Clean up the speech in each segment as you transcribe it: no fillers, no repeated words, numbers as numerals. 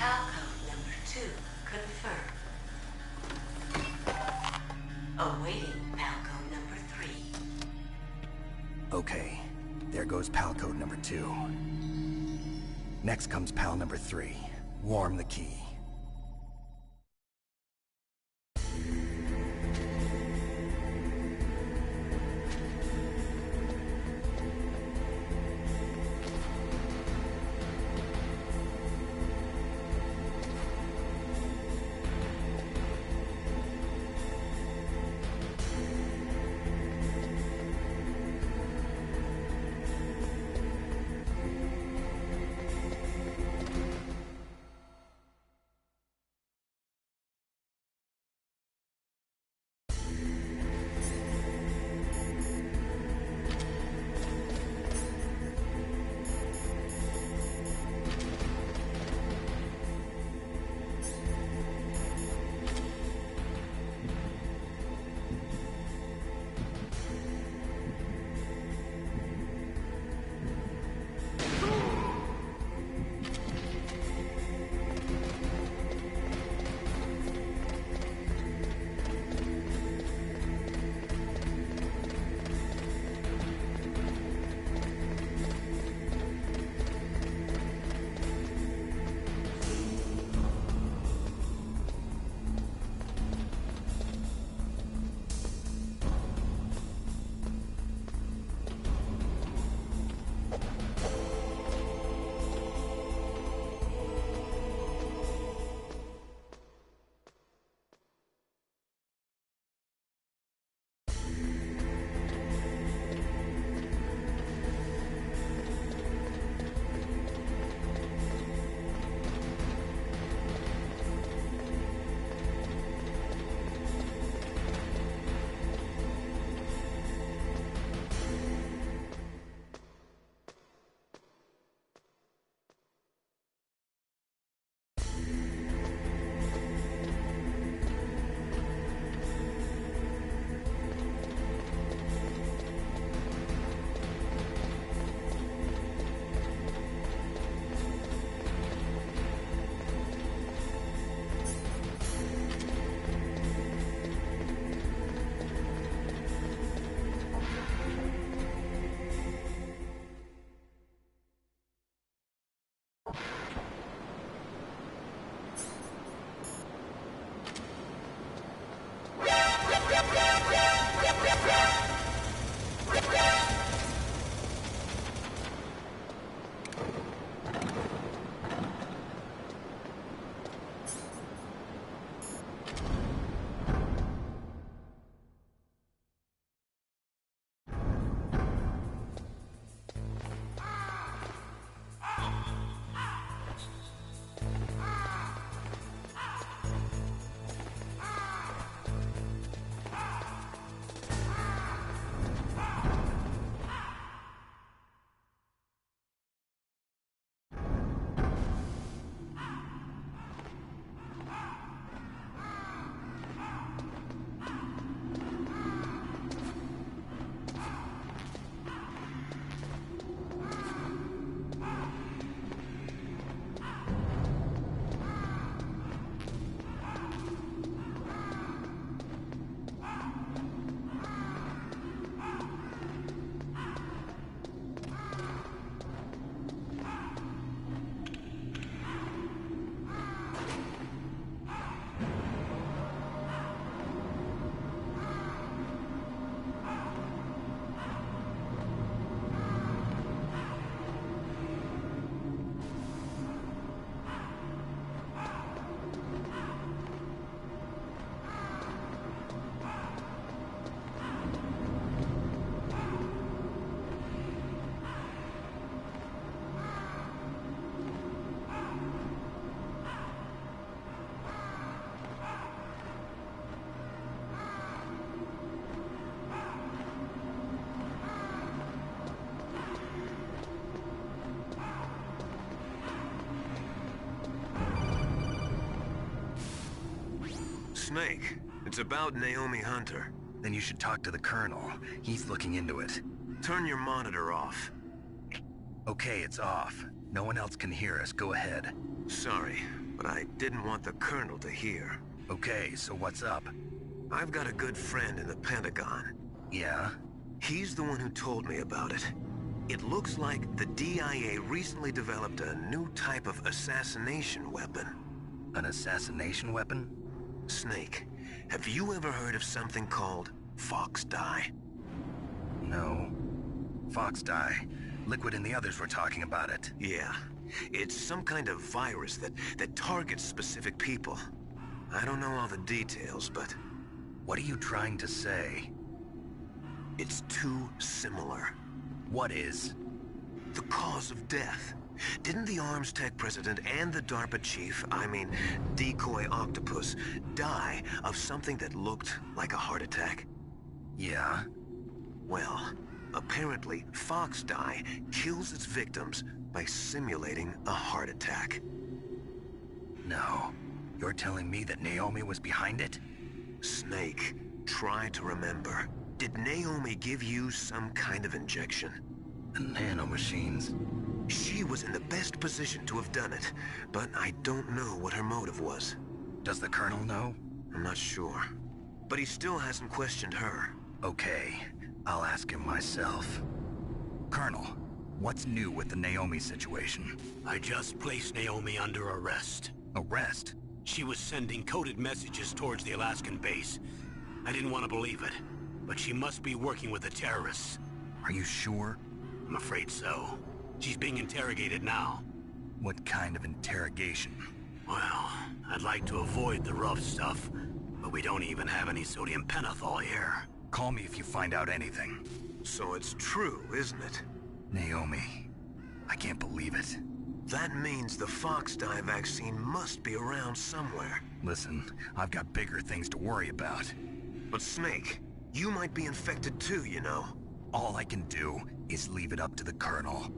Palcode number 2 confirmed. Awaiting Palcode number 3. Okay, there goes pal code number 2. Next comes pal number 3. Warm the key. Snake, it's about Naomi Hunter. Then you should talk to the Colonel. He's looking into it. Turn your monitor off. Okay, it's off. No one else can hear us. Go ahead. Sorry, but I didn't want the Colonel to hear. Okay, so what's up? I've got a good friend in the Pentagon. Yeah? He's the one who told me about it. It looks like the DIA recently developed a new type of assassination weapon. An assassination weapon? Snake, have you ever heard of something called Fox Dye? No. Fox dye. Liquid and the others were talking about it. Yeah. It's some kind of virus that targets specific people. I don't know all the details, but... What are you trying to say? It's too similar. What is? The cause of death. Didn't the Arms Tech president and the DARPA chief, I mean, Decoy Octopus, die of something that looked like a heart attack? Yeah? Well, apparently Fox Dye kills its victims by simulating a heart attack. No. You're telling me that Naomi was behind it? Snake, try to remember. Did Naomi give you some kind of injection? The nanomachines. She was in the best position to have done it, but I don't know what her motive was. Does the Colonel know? I'm not sure. But he still hasn't questioned her. Okay, I'll ask him myself. Colonel, what's new with the Naomi situation? I just placed Naomi under arrest. Arrest? She was sending coded messages towards the Alaskan base. I didn't want to believe it, but she must be working with the terrorists. Are you sure? I'm afraid so. She's being interrogated now. What kind of interrogation? Well, I'd like to avoid the rough stuff, but we don't even have any sodium pentothal here. Call me if you find out anything. So it's true, isn't it? Naomi. I can't believe it. That means the Fox Dye vaccine must be around somewhere. Listen, I've got bigger things to worry about. But Snake, you might be infected too, you know. All I can do is leave it up to the Colonel.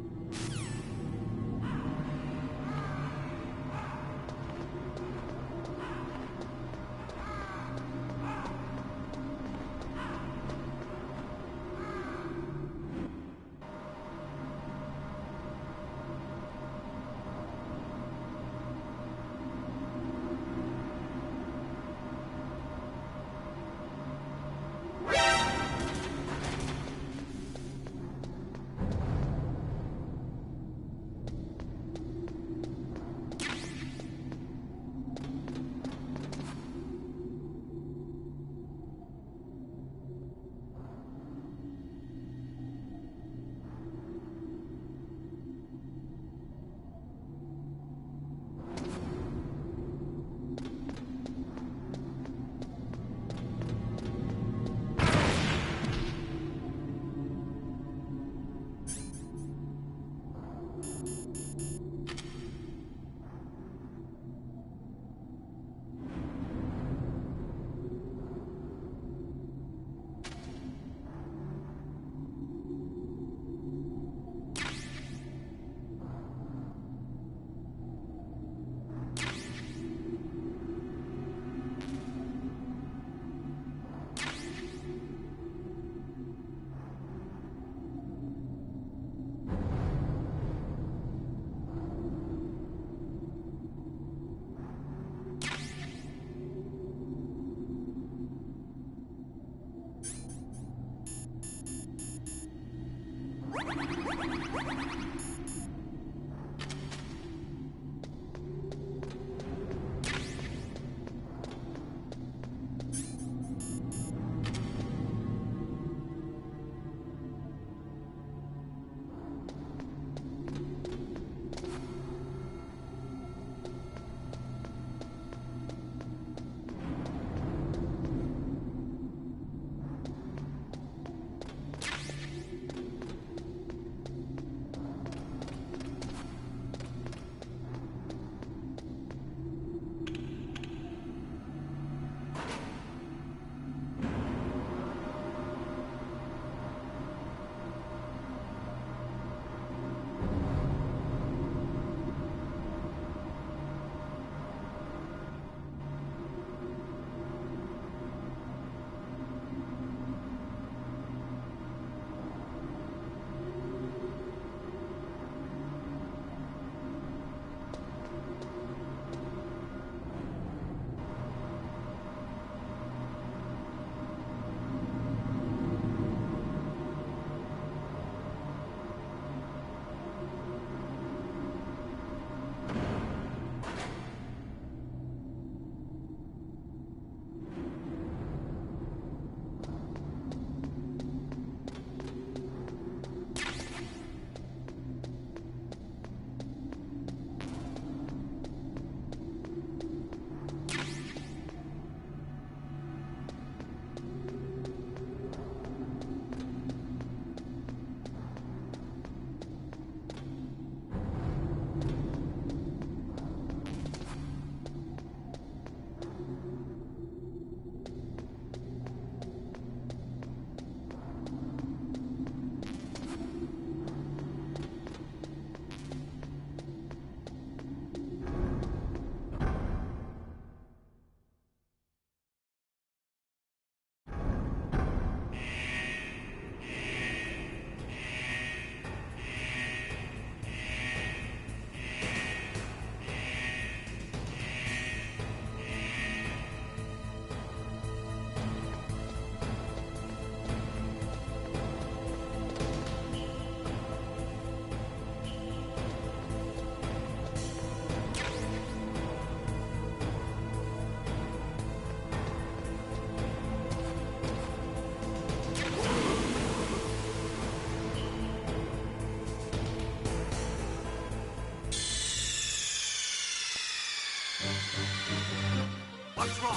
What's wrong?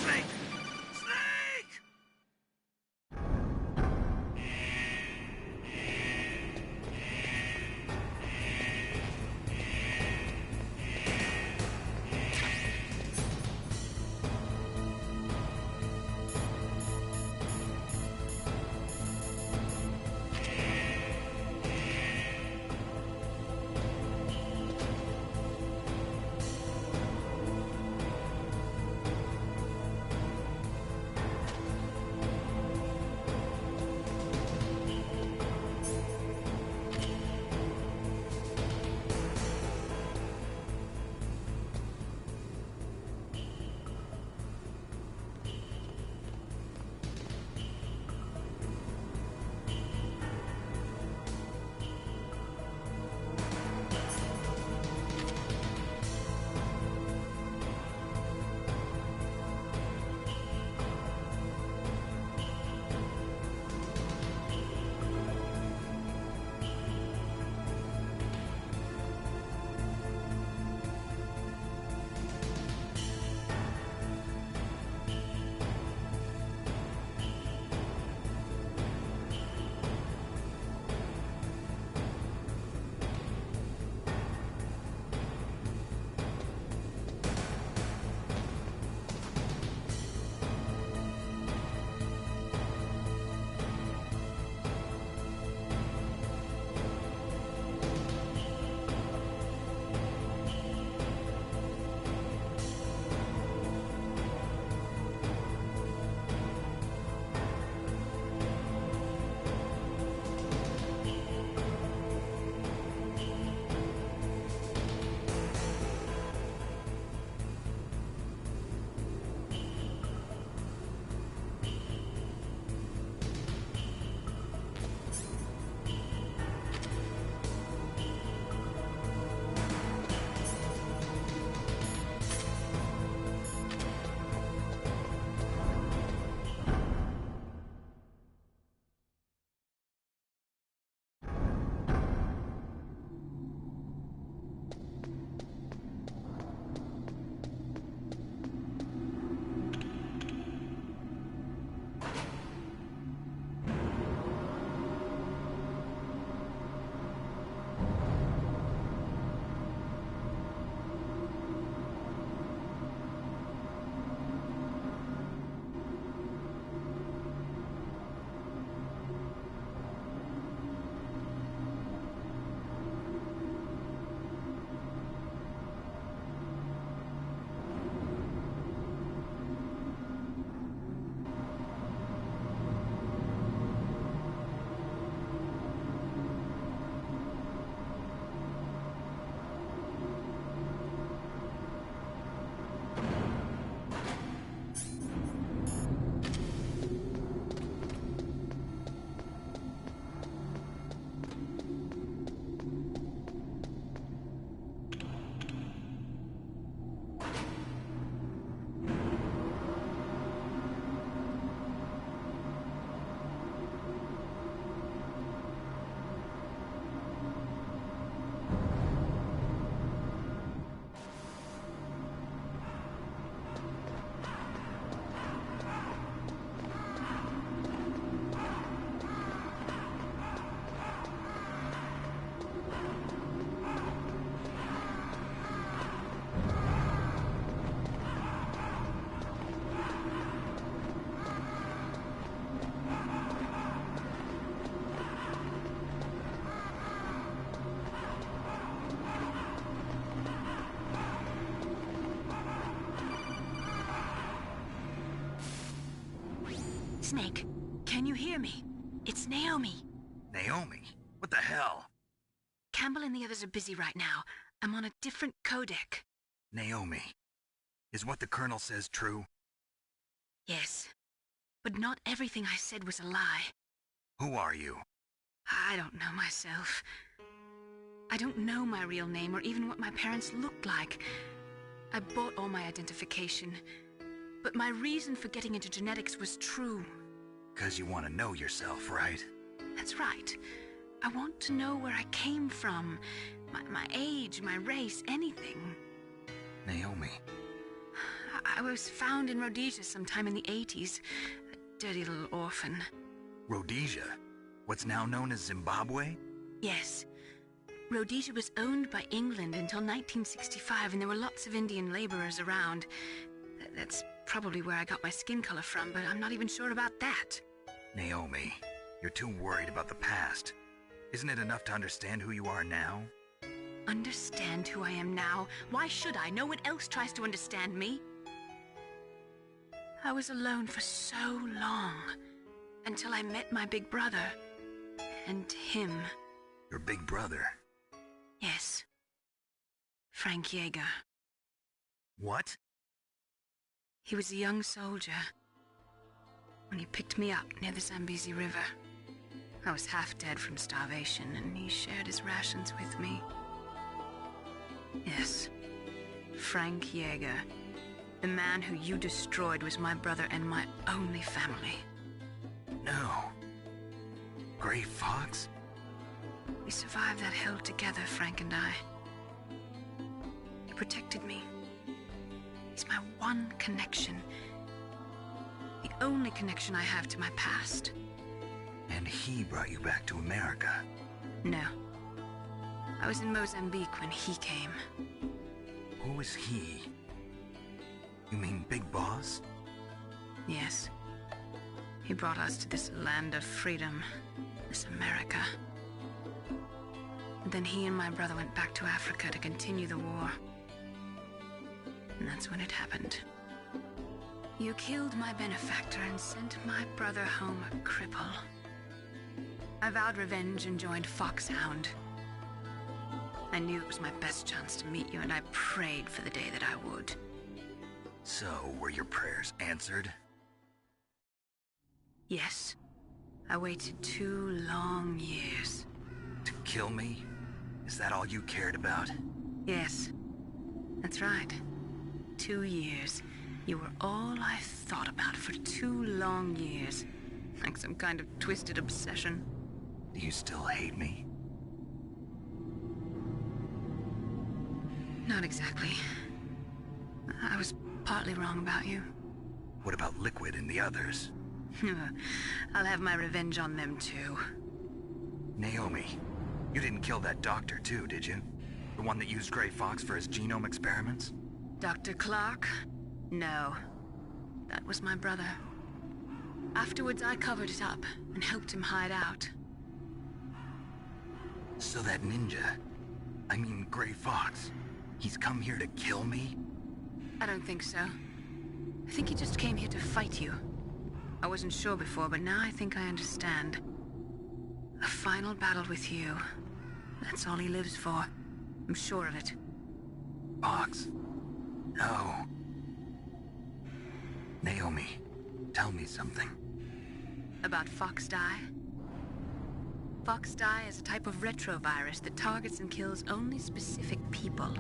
Snake! Snake! Snake, can you hear me? It's Naomi. Naomi? What the hell? Campbell and the others are busy right now. I'm on a different codec. Naomi, is what the Colonel says true? Yes, but not everything I said was a lie. Who are you? I don't know myself. I don't know my real name or even what my parents looked like. I bought all my identification, but my reason for getting into genetics was true. 'Cause you want to know yourself, right? That's right. I want to know where I came from, my age, my race, anything. Naomi. I I was found in Rhodesia sometime in the 80s. A dirty little orphan. Rhodesia? What's now known as Zimbabwe? Yes. Rhodesia was owned by England until 1965, and there were lots of Indian laborers around. That's probably where I got my skin color from, but I'm not even sure about that. Naomi, you're too worried about the past. Isn't it enough to understand who you are now? Understand who I am now? Why should I? No one else tries to understand me. I was alone for so long, until I met my big brother. And him. Your big brother? Yes. Frank Yeager. What? He was a young soldier when he picked me up near the Zambezi River. I was half dead from starvation, and he shared his rations with me. Yes, Frank Yeager. The man who you destroyed was my brother and my only family. No. Gray Fox? We survived that hell together, Frank and I. He protected me. He's my one connection. The only connection I have to my past. And he brought you back to America? No. I was in Mozambique when he came. Who was he? You mean Big Boss? Yes. He brought us to this land of freedom, this America. And then he and my brother went back to Africa to continue the war. And that's when it happened. You killed my benefactor and sent my brother home a cripple. I vowed revenge and joined Foxhound. I knew it was my best chance to meet you, and I prayed for the day that I would. So, were your prayers answered? Yes. I waited 2 long years. To kill me? Is that all you cared about? Yes. That's right. 2 years. You were all I thought about for 2 long years. Like some kind of twisted obsession. Do you still hate me? Not exactly. I was partly wrong about you. What about Liquid and the others? I'll have my revenge on them too. Naomi, you didn't kill that doctor too, did you? The one that used Gray Fox for his genome experiments? Dr. Clark? No. That was my brother. Afterwards, I covered it up and helped him hide out. So that ninja, I mean Gray Fox, he's come here to kill me? I don't think so. I think he just came here to fight you. I wasn't sure before, but now I think I understand. A final battle with you. That's all he lives for. I'm sure of it. Fox? No. Naomi, tell me something. About Fox Die? Fox Die is a type of retrovirus that targets and kills only specific people.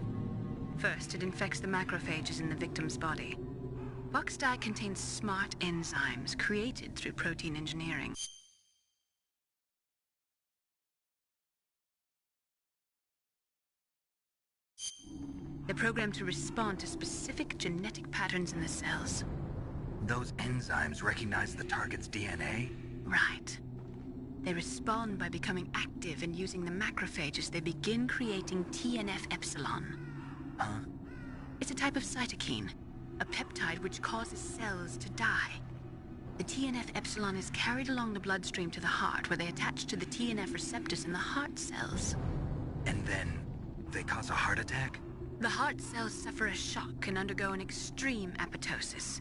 First, it infects the macrophages in the victim's body. Fox Die contains smart enzymes created through protein engineering. They're programmed to respond to specific genetic patterns in the cells. Those enzymes recognize the target's DNA? Right. They respond by becoming active and using the macrophages. They begin creating TNF-epsilon. Huh? It's a type of cytokine, a peptide which causes cells to die. The TNF-epsilon is carried along the bloodstream to the heart, where they attach to the TNF receptors in the heart cells. And then they cause a heart attack? The heart cells suffer a shock and undergo an extreme apoptosis.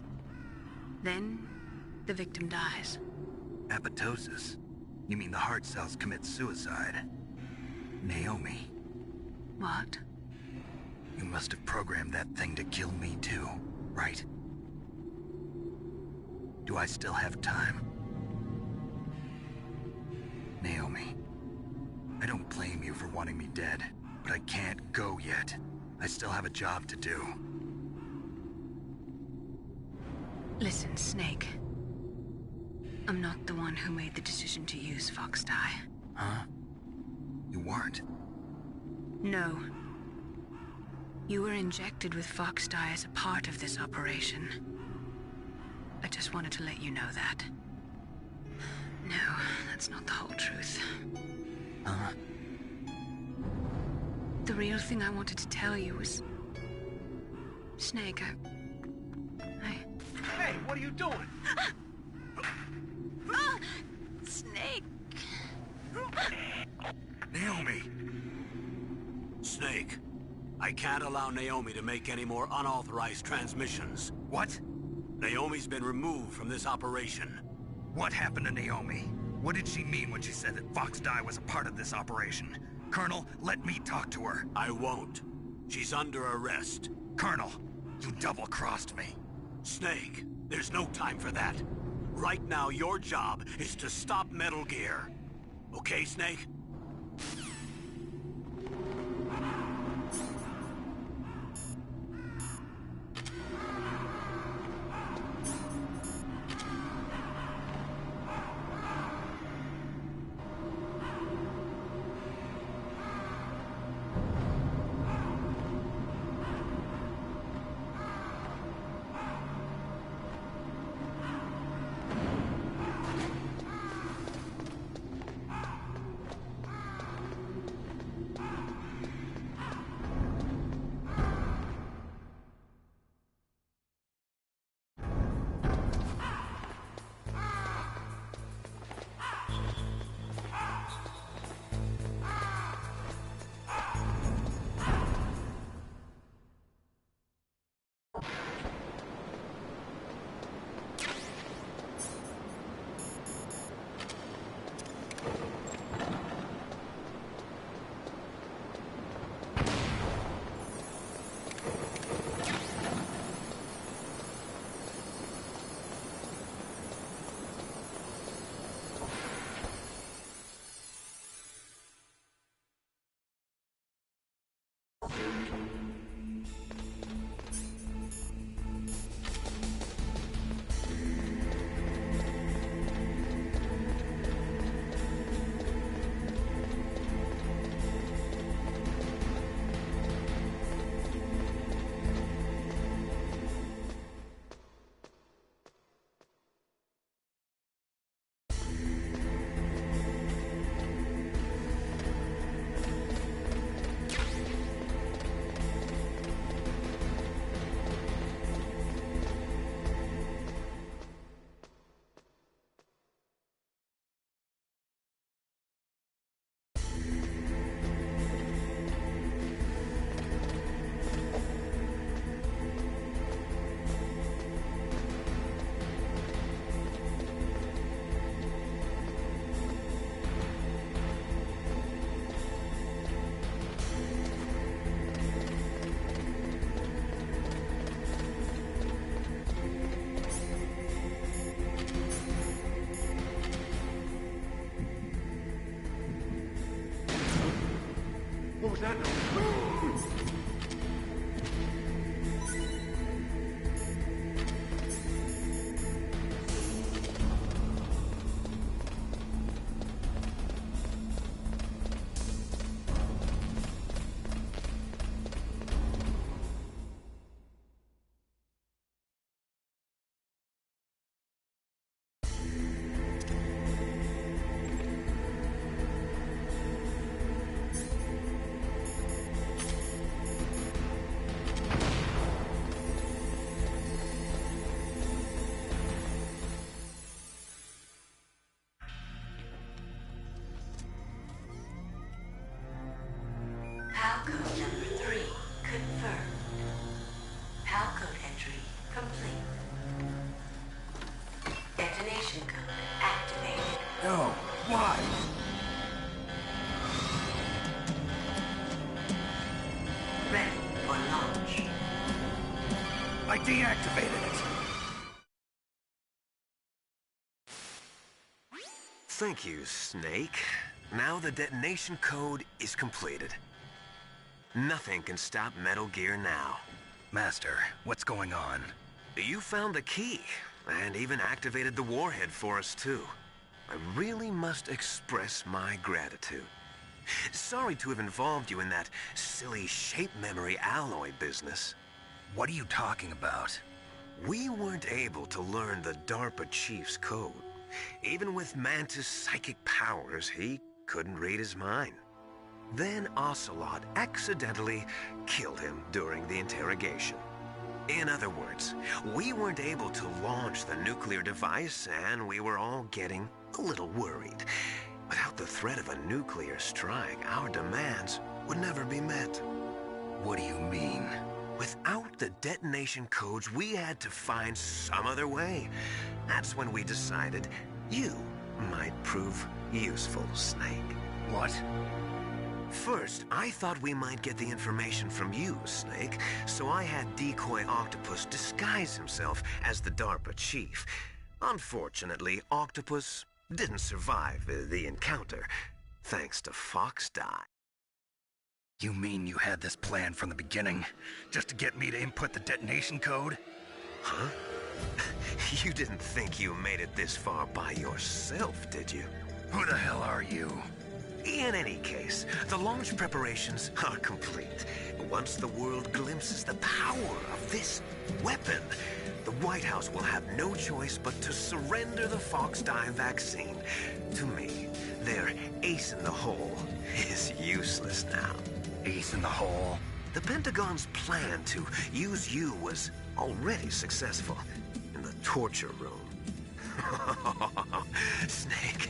Then, the victim dies. Apoptosis? You mean the heart cells commit suicide? Naomi. What? You must have programmed that thing to kill me too, right? Do I still have time? Naomi, I don't blame you for wanting me dead, but I can't go yet. I still have a job to do. Listen, Snake. I'm not the one who made the decision to use Fox Die. Huh? You weren't? No. You were injected with Fox dye as a part of this operation. I just wanted to let you know that. No, that's not the whole truth. The real thing I wanted to tell you was... Snake, Hey, what are you doing? Snake! Naomi! Snake, I can't allow Naomi to make any more unauthorized transmissions. What? Naomi's been removed from this operation. What happened to Naomi? What did she mean when she said that Fox dye was a part of this operation? Colonel, let me talk to her. I won't. She's under arrest. Colonel, you double-crossed me. Snake, there's no time for that. Right now, your job is to stop Metal Gear. Okay, Snake? What was that noise? PAL code number 3 confirmed. PAL code entry complete. Detonation code activated. No, why? Ready for launch. I deactivated it. Thank you, Snake. Now the detonation code is completed. Nothing can stop Metal Gear now. Master, what's going on? You found the key, and even activated the warhead for us, too. I really must express my gratitude. Sorry to have involved you in that silly shape memory alloy business. What are you talking about? We weren't able to learn the DARPA chief's code. Even with Mantis' psychic powers, he couldn't read his mind. Then Ocelot accidentally killed him during the interrogation. In other words, we weren't able to launch the nuclear device, and we were all getting a little worried. Without the threat of a nuclear strike, our demands would never be met. What do you mean? Without the detonation codes, we had to find some other way. That's when we decided you might prove useful, Snake. What? First, I thought we might get the information from you, Snake, so I had Decoy Octopus disguise himself as the DARPA chief. Unfortunately, Octopus didn't survive the encounter, thanks to Fox Die. You mean you had this plan from the beginning, just to get me to input the detonation code? Huh? You didn't think you made it this far by yourself, did you? Who the hell are you? In any case, the launch preparations are complete. Once the world glimpses the power of this weapon, the White House will have no choice but to surrender the Fox Die vaccine to me. Their ace in the hole is useless now. Ace in the hole? The Pentagon's plan to use you was already successful in the torture room. Snake,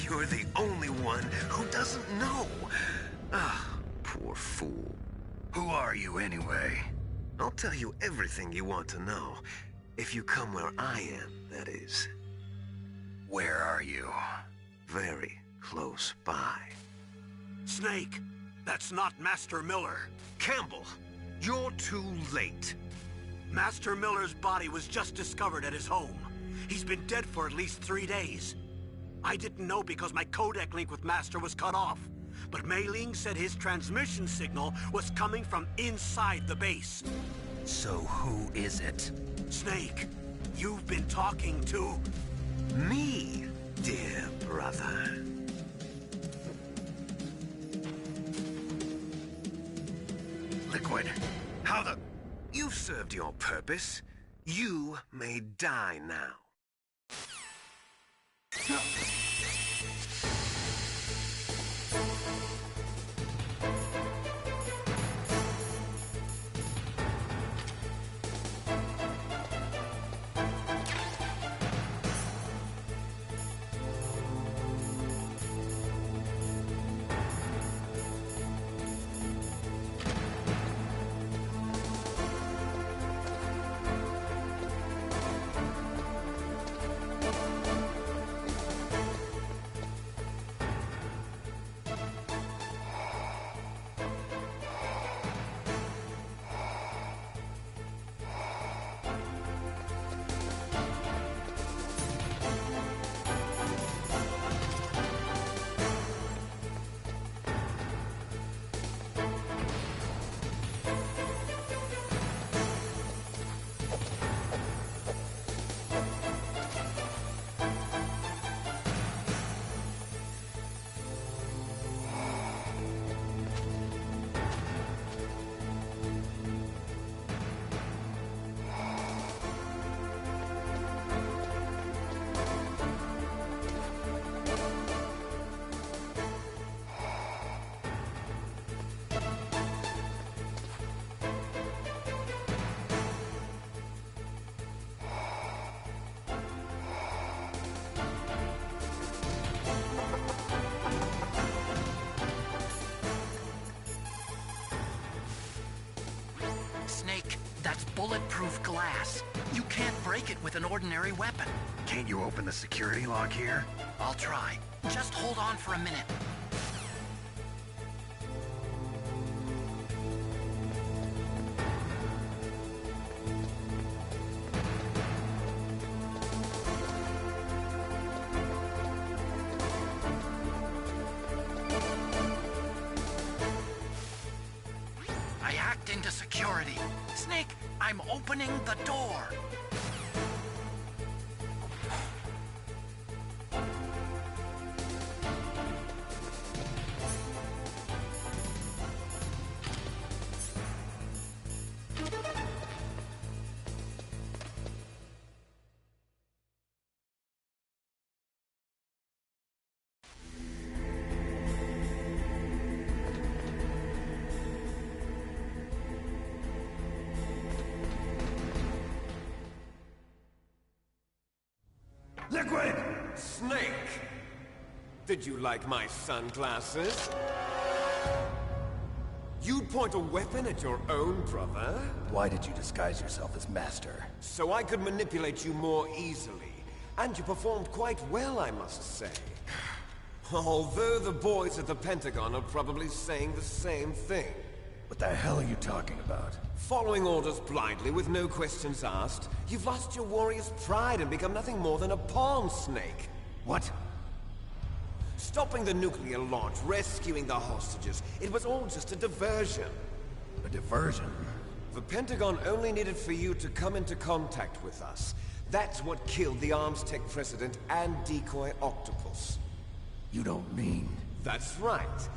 you're the only one who doesn't know. Ah, poor fool. Who are you anyway? I'll tell you everything you want to know. If you come where I am, that is. Where are you? Very close by. Snake, that's not Master Miller. Campbell, you're too late. Master Miller's body was just discovered at his home. He's been dead for at least 3 days. I didn't know because my codec link with Master was cut off. But Mei Ling said his transmission signal was coming from inside the base. So who is it? Snake, you've been talking to... Me, dear brother. Liquid. How the... You've served your purpose. You may die now. Snake, that's bulletproof glass. You can't break it with an ordinary weapon. Can't you open the security lock here? I'll try. Just hold on for a minute. I hacked into security. Snake, I'm opening the door. Liquid! Snake! Did you like my sunglasses? You'd point a weapon at your own brother? Why did you disguise yourself as Master? So I could manipulate you more easily. And you performed quite well, I must say. Although the boys at the Pentagon are probably saying the same thing. What the hell are you talking about? Following orders blindly with no questions asked, you've lost your warrior's pride and become nothing more than a pawn, Snake. What? Stopping the nuclear launch, rescuing the hostages, it was all just a diversion. A diversion? The Pentagon only needed for you to come into contact with us. That's what killed the Arms Tech president and decoy octopus. You don't mean... That's right.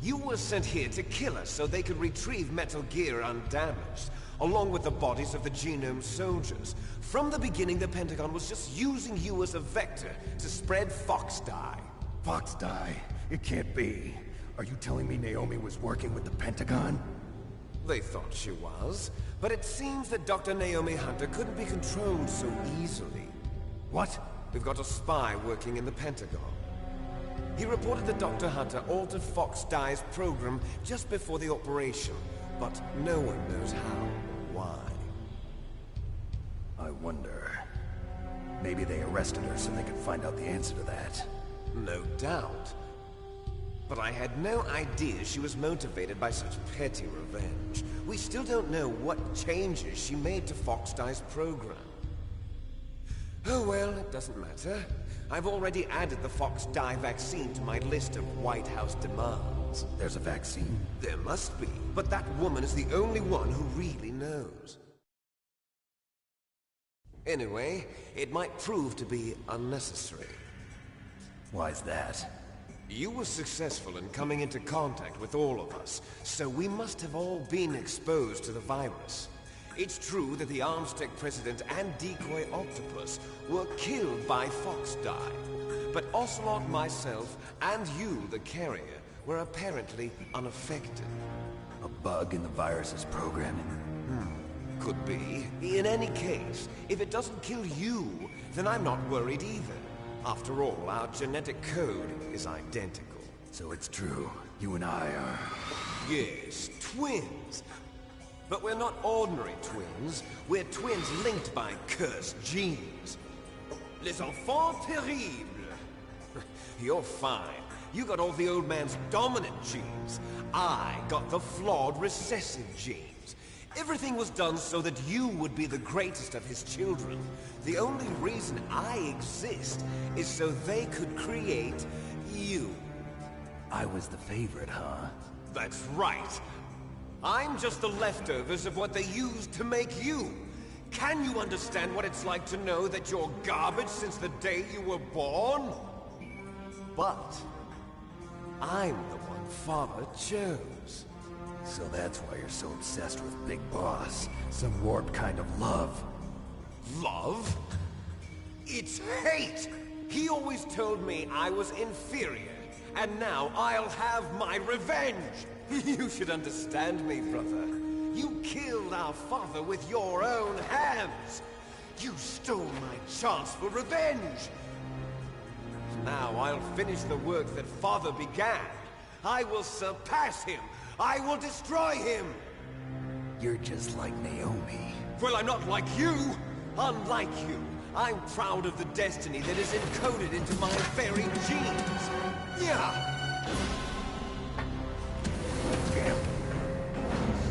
You were sent here to kill us so they could retrieve Metal Gear undamaged, along with the bodies of the Genome soldiers. From the beginning, the Pentagon was just using you as a vector to spread Fox dye. Fox die? It can't be. Are you telling me Naomi was working with the Pentagon? They thought she was, but it seems that Dr. Naomi Hunter couldn't be controlled so easily. What? We've got a spy working in the Pentagon. He reported that Dr. Hunter altered Fox Dye's program just before the operation, but no one knows how, why. I wonder... Maybe they arrested her so they could find out the answer to that. No doubt. But I had no idea she was motivated by such petty revenge. We still don't know what changes she made to Fox Dye's program. Oh well, it doesn't matter. I've already added the Fox Dye vaccine to my list of White House demands. There's a vaccine? There must be, but that woman is the only one who really knows. Anyway, it might prove to be unnecessary. Why's that? You were successful in coming into contact with all of us, so we must have all been exposed to the virus. It's true that the Arms Tech president and decoy octopus were killed by Fox Dye, but Ocelot, myself, and you, the carrier, were apparently unaffected. A bug in the virus's programming? Could be. In any case, if it doesn't kill you, then I'm not worried either. After all, our genetic code is identical. So it's true. You and I are... Yes, twins. But we're not ordinary twins. We're twins linked by cursed genes. Les enfants terribles. You're fine. You got all the old man's dominant genes. I got the flawed recessive genes. Everything was done so that you would be the greatest of his children. The only reason I exist is so they could create you. I was the favorite, huh? That's right. I'm just the leftovers of what they used to make you. Can you understand what it's like to know that you're garbage since the day you were born? But I'm the one Father chose. So that's why you're so obsessed with Big Boss. Some warped kind of love. Love? It's hate! He always told me I was inferior, and now I'll have my revenge! You should understand me, brother. You killed our father with your own hands! You stole my chance for revenge! Now I'll finish the work that Father began. I will surpass him! I will destroy him! You're just like Naomi. Well, I'm not like you! Unlike you, I'm proud of the destiny that is encoded into my very genes! Yeah!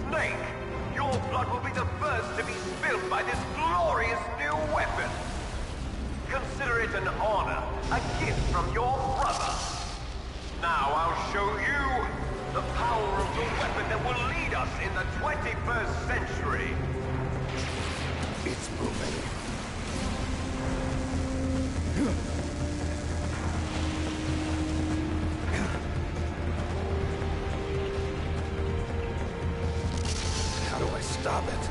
Snake, your blood will be the first to be spilled by this glorious new weapon! Consider it an honor, a gift from your brother! Now I'll show you the power of the weapon that will lead us in the 21st century! It's moving. How do I stop it?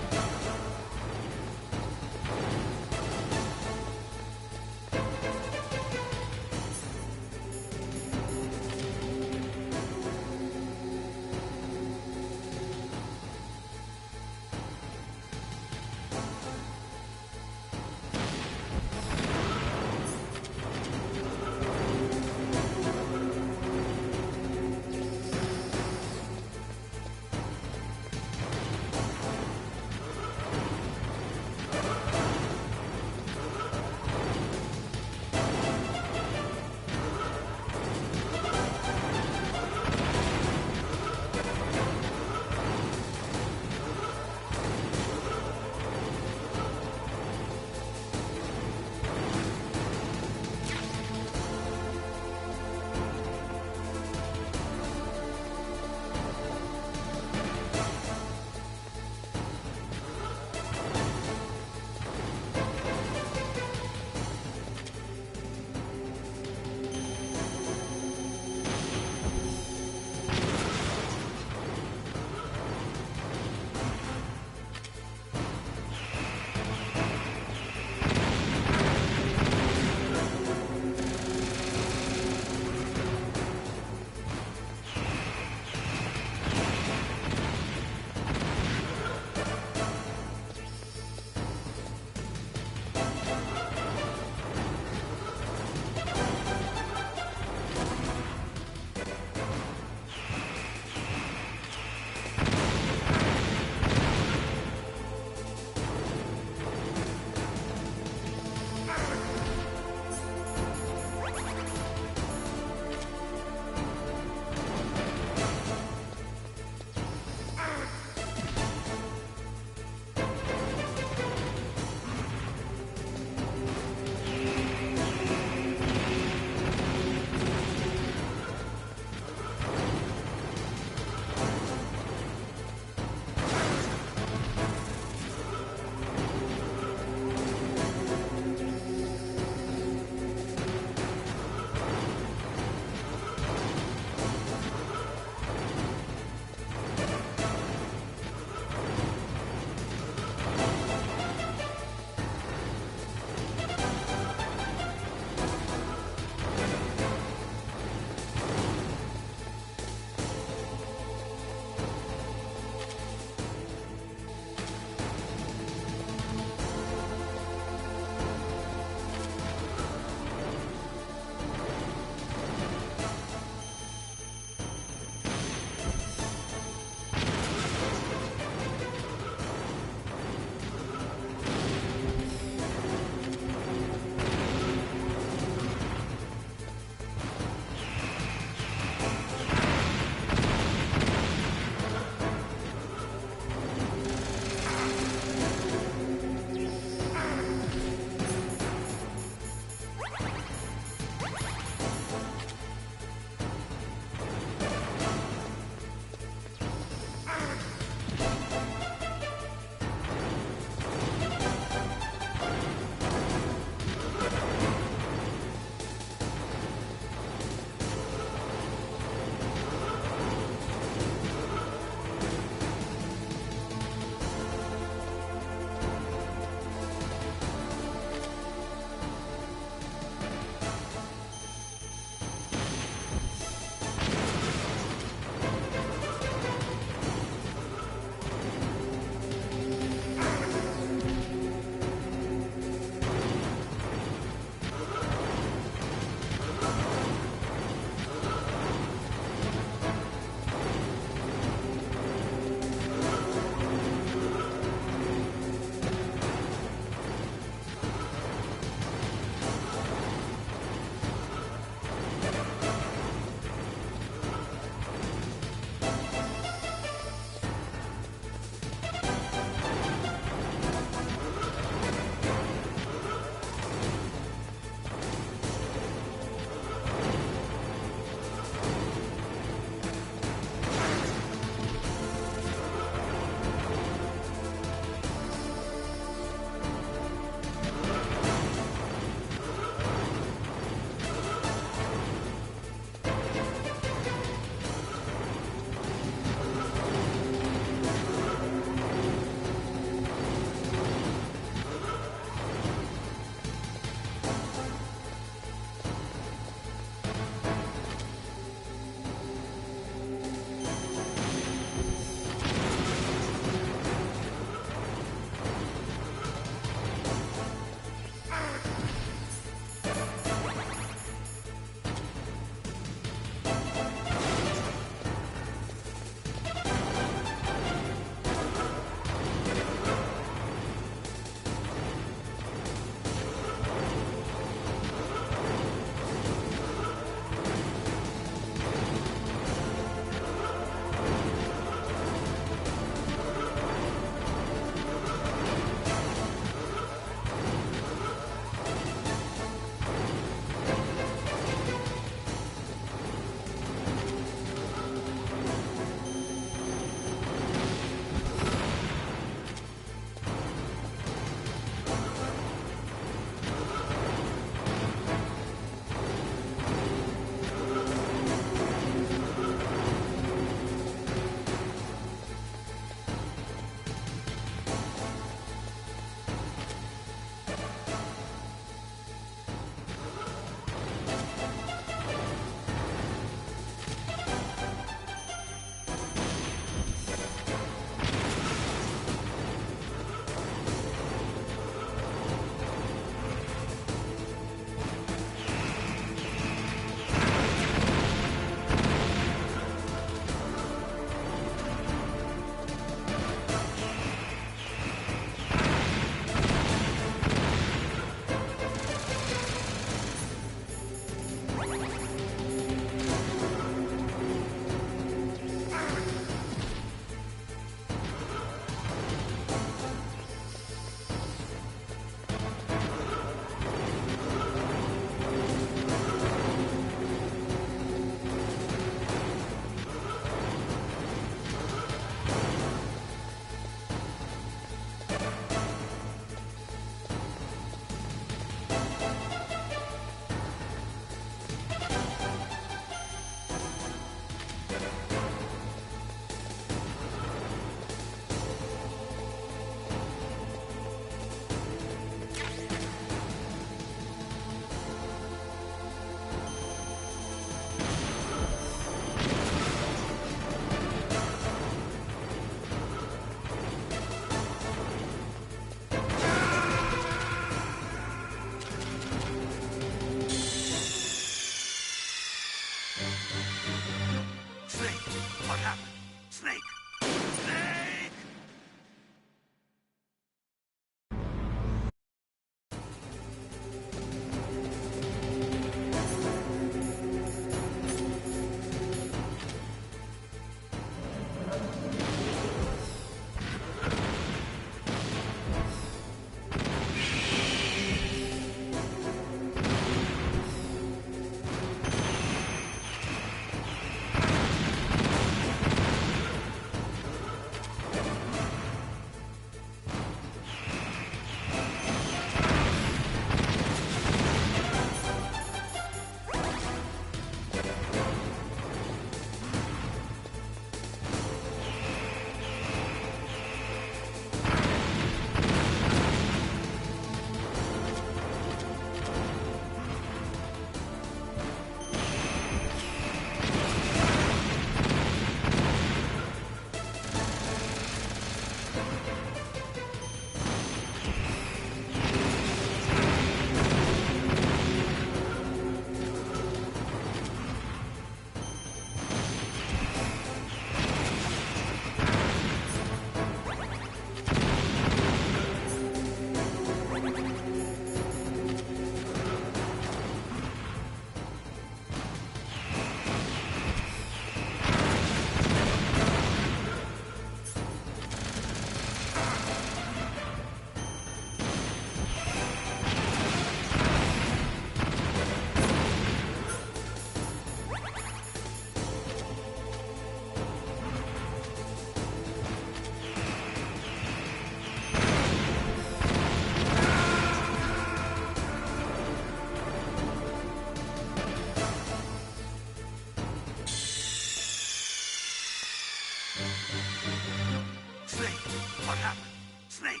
What happened? Snake!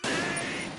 Snake!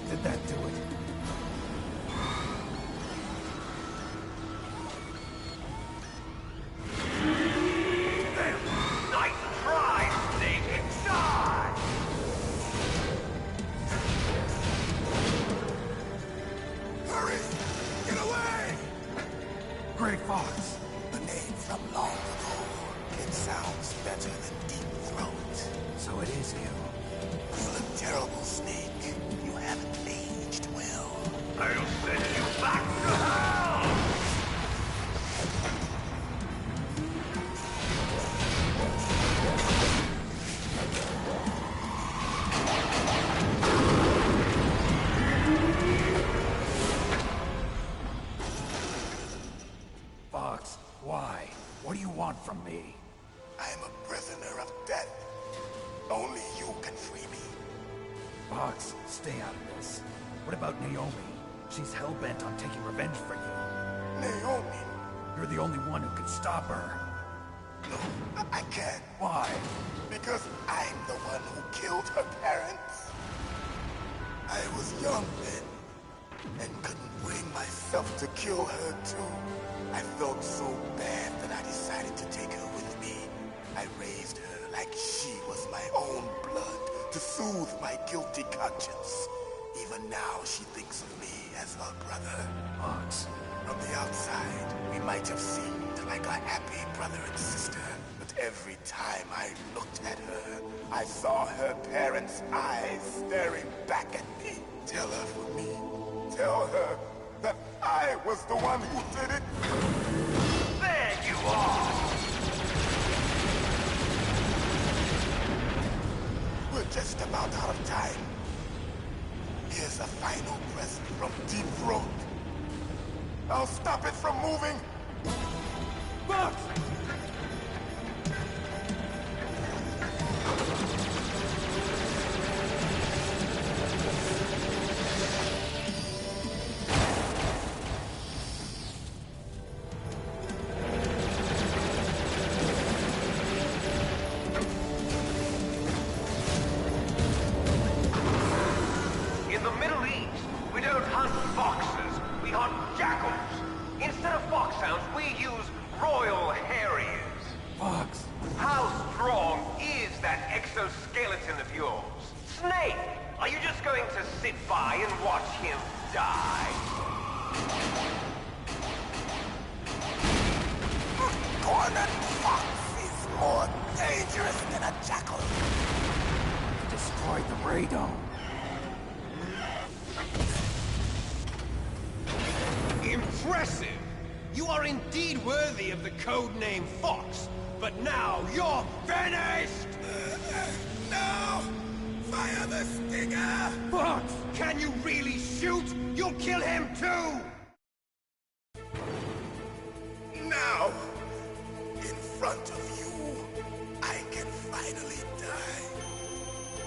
Did that do it? Nice try, Snake! Die! Hurry! Get away! Gray Fox. A name from long ago. It sounds better than Deep Throat. So it is you. You look terrible, Snake. You haven't aged well. I'll send you back to hell! Fox, why? What do you want from me? I am a prisoner of death. Only you can free me. Fox, stay out of this. What about Naomi? She's hell-bent on taking revenge for you. Naomi? You're the only one who can stop her. No, I can't. Why? Because I'm the one who killed her parents. I was young then, and couldn't bring myself to kill her too. I felt so bad that I decided to take her with me. I raised her like she was my own blood to soothe my guilty conscience. Even now, she thinks of me as her brother. Fox. From the outside, we might have seemed like a happy brother and sister. But every time I looked at her, I saw her parents' eyes staring back at me. Tell her for me. Tell her that I was the one who did it. There you are! We're just about out of time. Here's a final present from Deep Throat. I'll stop it from moving. Fox! In the Middle East, we don't hunt foxes, we hunt jackals. Instead of foxhounds, we use royal hairy to sit by and watch him die. A cornered fox is more dangerous than a jackal. Destroyed the radome. Impressive! You are indeed worthy of the codename Fox, but now you're finished! No! Fire the stinger! Fox, can you really shoot? You'll kill him too! Now, in front of you, I can finally die.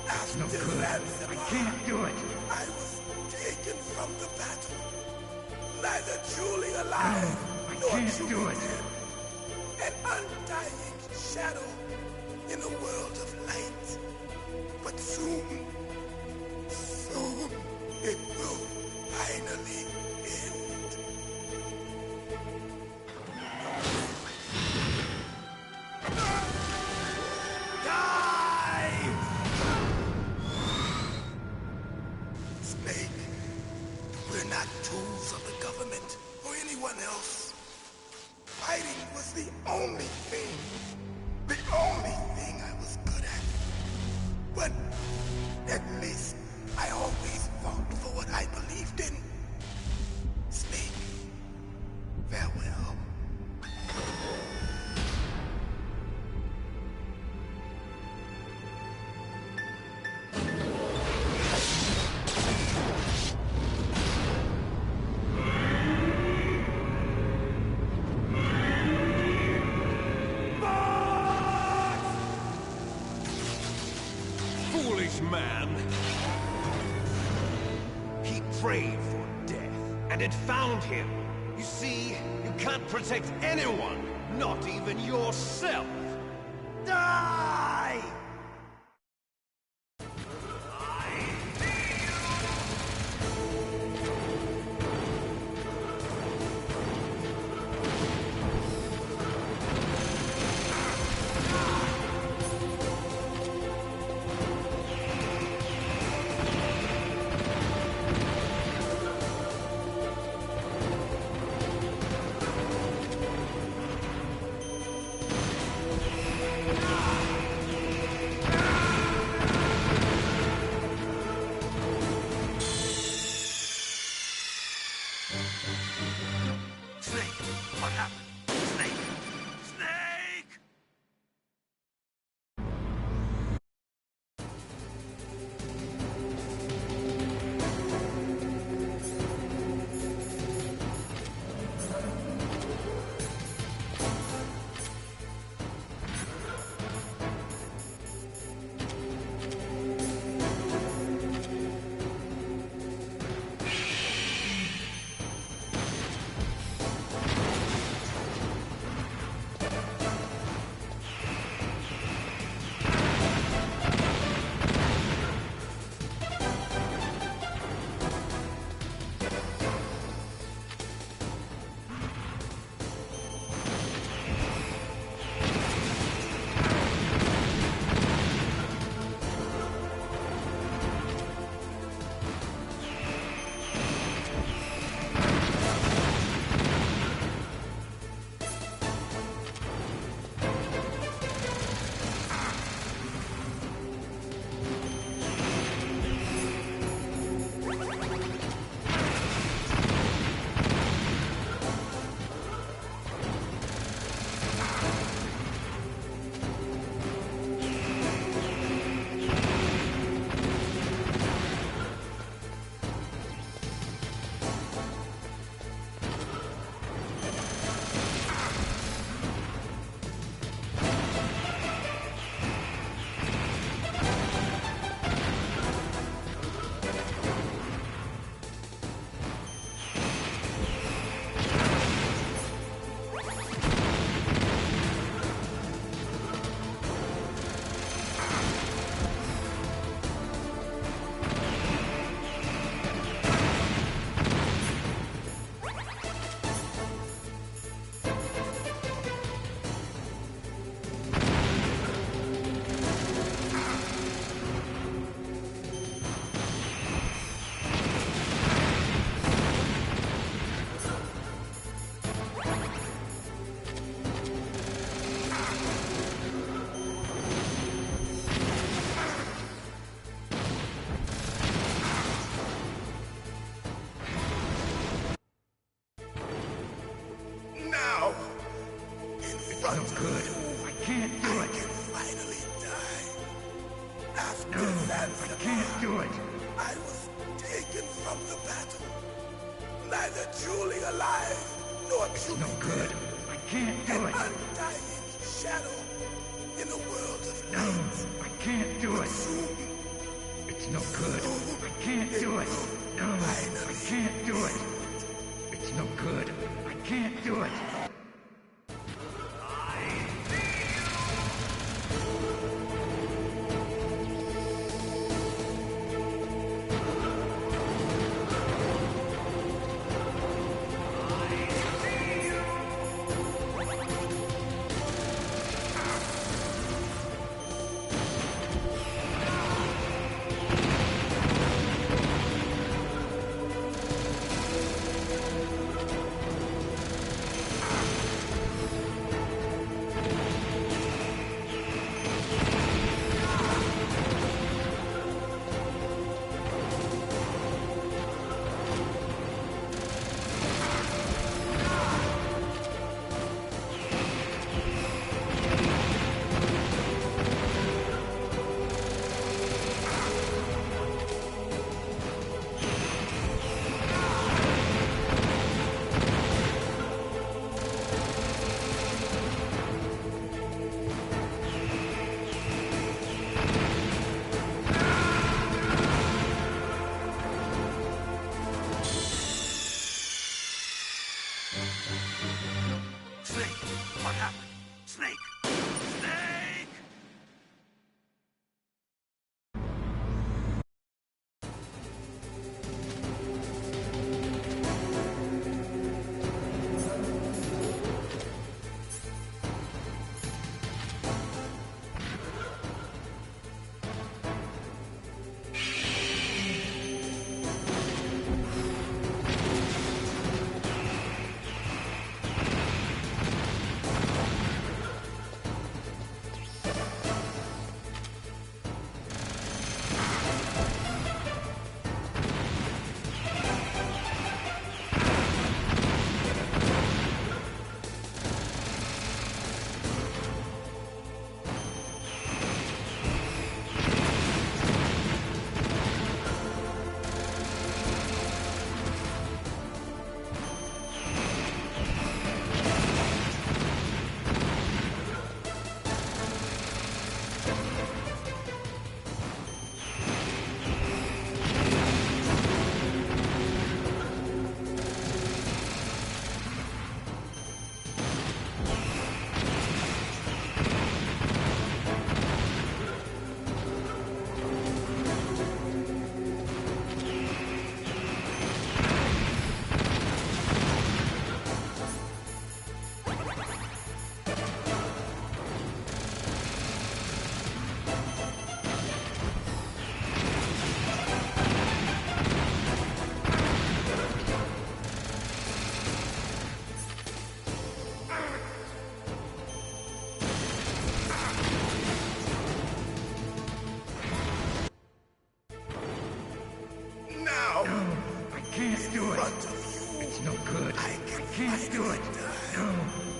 After ransom, I can't do it! I was taken from the battle. Neither truly alive, nor truly dead. An undying shadow in a world of light. But soon, it will finally end. Die! Snake, we're not tools of the government or anyone else. Fighting was the only thing I was good at. But at least I always fought for what I believed in. Snake, farewell. Foolish man! He prayed for death, and it found him. You see, you can't protect anyone, not even yourself. Die! No, I can't do it. I was taken from the battle. Neither truly alive, nor truly no good. I can't do it. An undying shadow in a world of light. I can't do it. Soon, it's no good. I can't do it. No, I can't do it. It's no good. I can't do it. Snake! What happened? Snake! Snake! Can't do it. It's no good. I can't do it. No,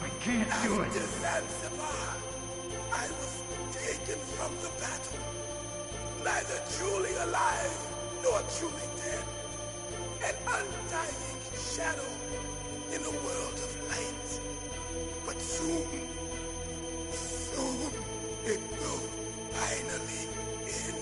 I can't do it. Zanzibar, I was taken from the battle. Neither truly alive nor truly dead. An undying shadow in a world of light. But soon it will finally end.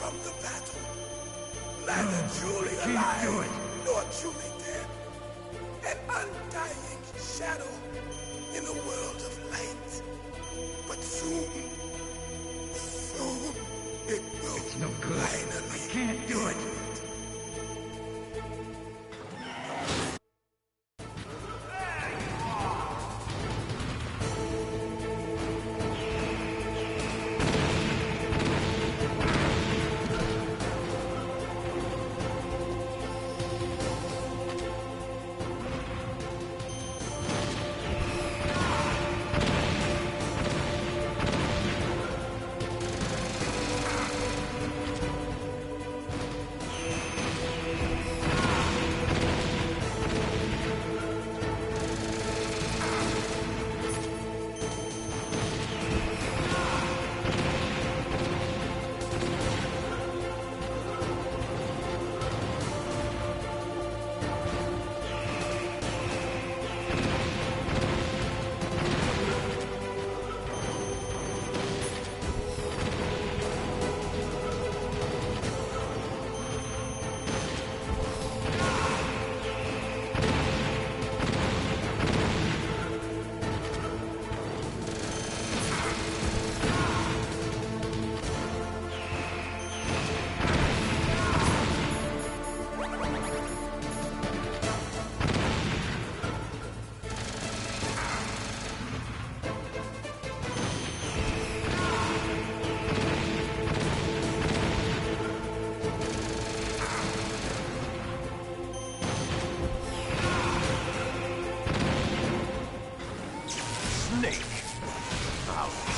from the battle. Neither truly alive, nor truly dead. An undying shadow in a world of light. But soon it will It's no good. finally I can't do it.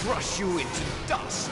Crush you into dust!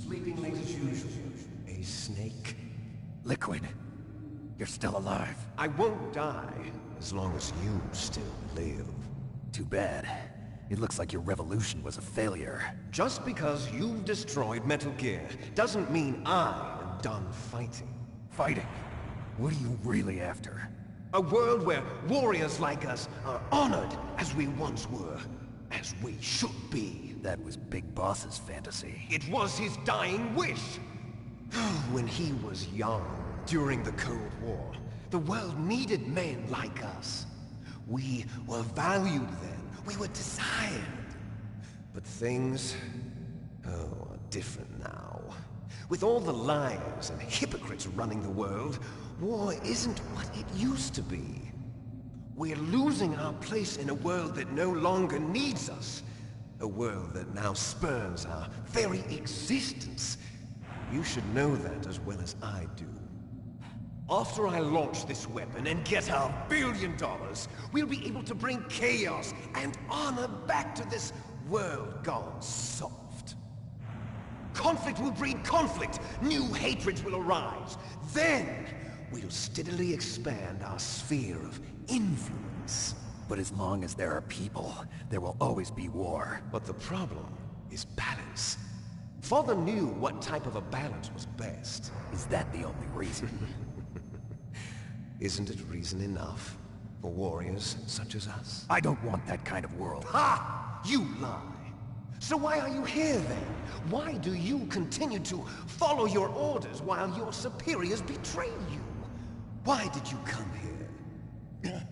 Sleeping late as usual. A snake? Liquid, you're still alive. I won't die as long as you still live. Too bad. It looks like your revolution was a failure. Just because you've destroyed Metal Gear doesn't mean I am done fighting. Fighting? What are you really after? A world where warriors like us are honored as we once were, as we should be. That was Big Boss's fantasy. It was his dying wish. When he was young, during the Cold War, the world needed men like us. We were valued then. We were desired. But things, are different now. With all the liars and hypocrites running the world, war isn't what it used to be. We're losing our place in a world that no longer needs us. A world that now spurns our very existence. You should know that as well as I do. After I launch this weapon and get our $1 billion, we'll be able to bring chaos and honor back to this world gone soft. Conflict will breed conflict. New hatreds will arise. Then, we'll steadily expand our sphere of influence. But as long as there are people, there will always be war. But the problem is balance. Father knew what type of a balance was best. Is that the only reason? Isn't it reason enough for warriors such as us? I don't want that kind of world. Ha! You lie! So why are you here then? Why do you continue to follow your orders while your superiors betray you? Why did you come here?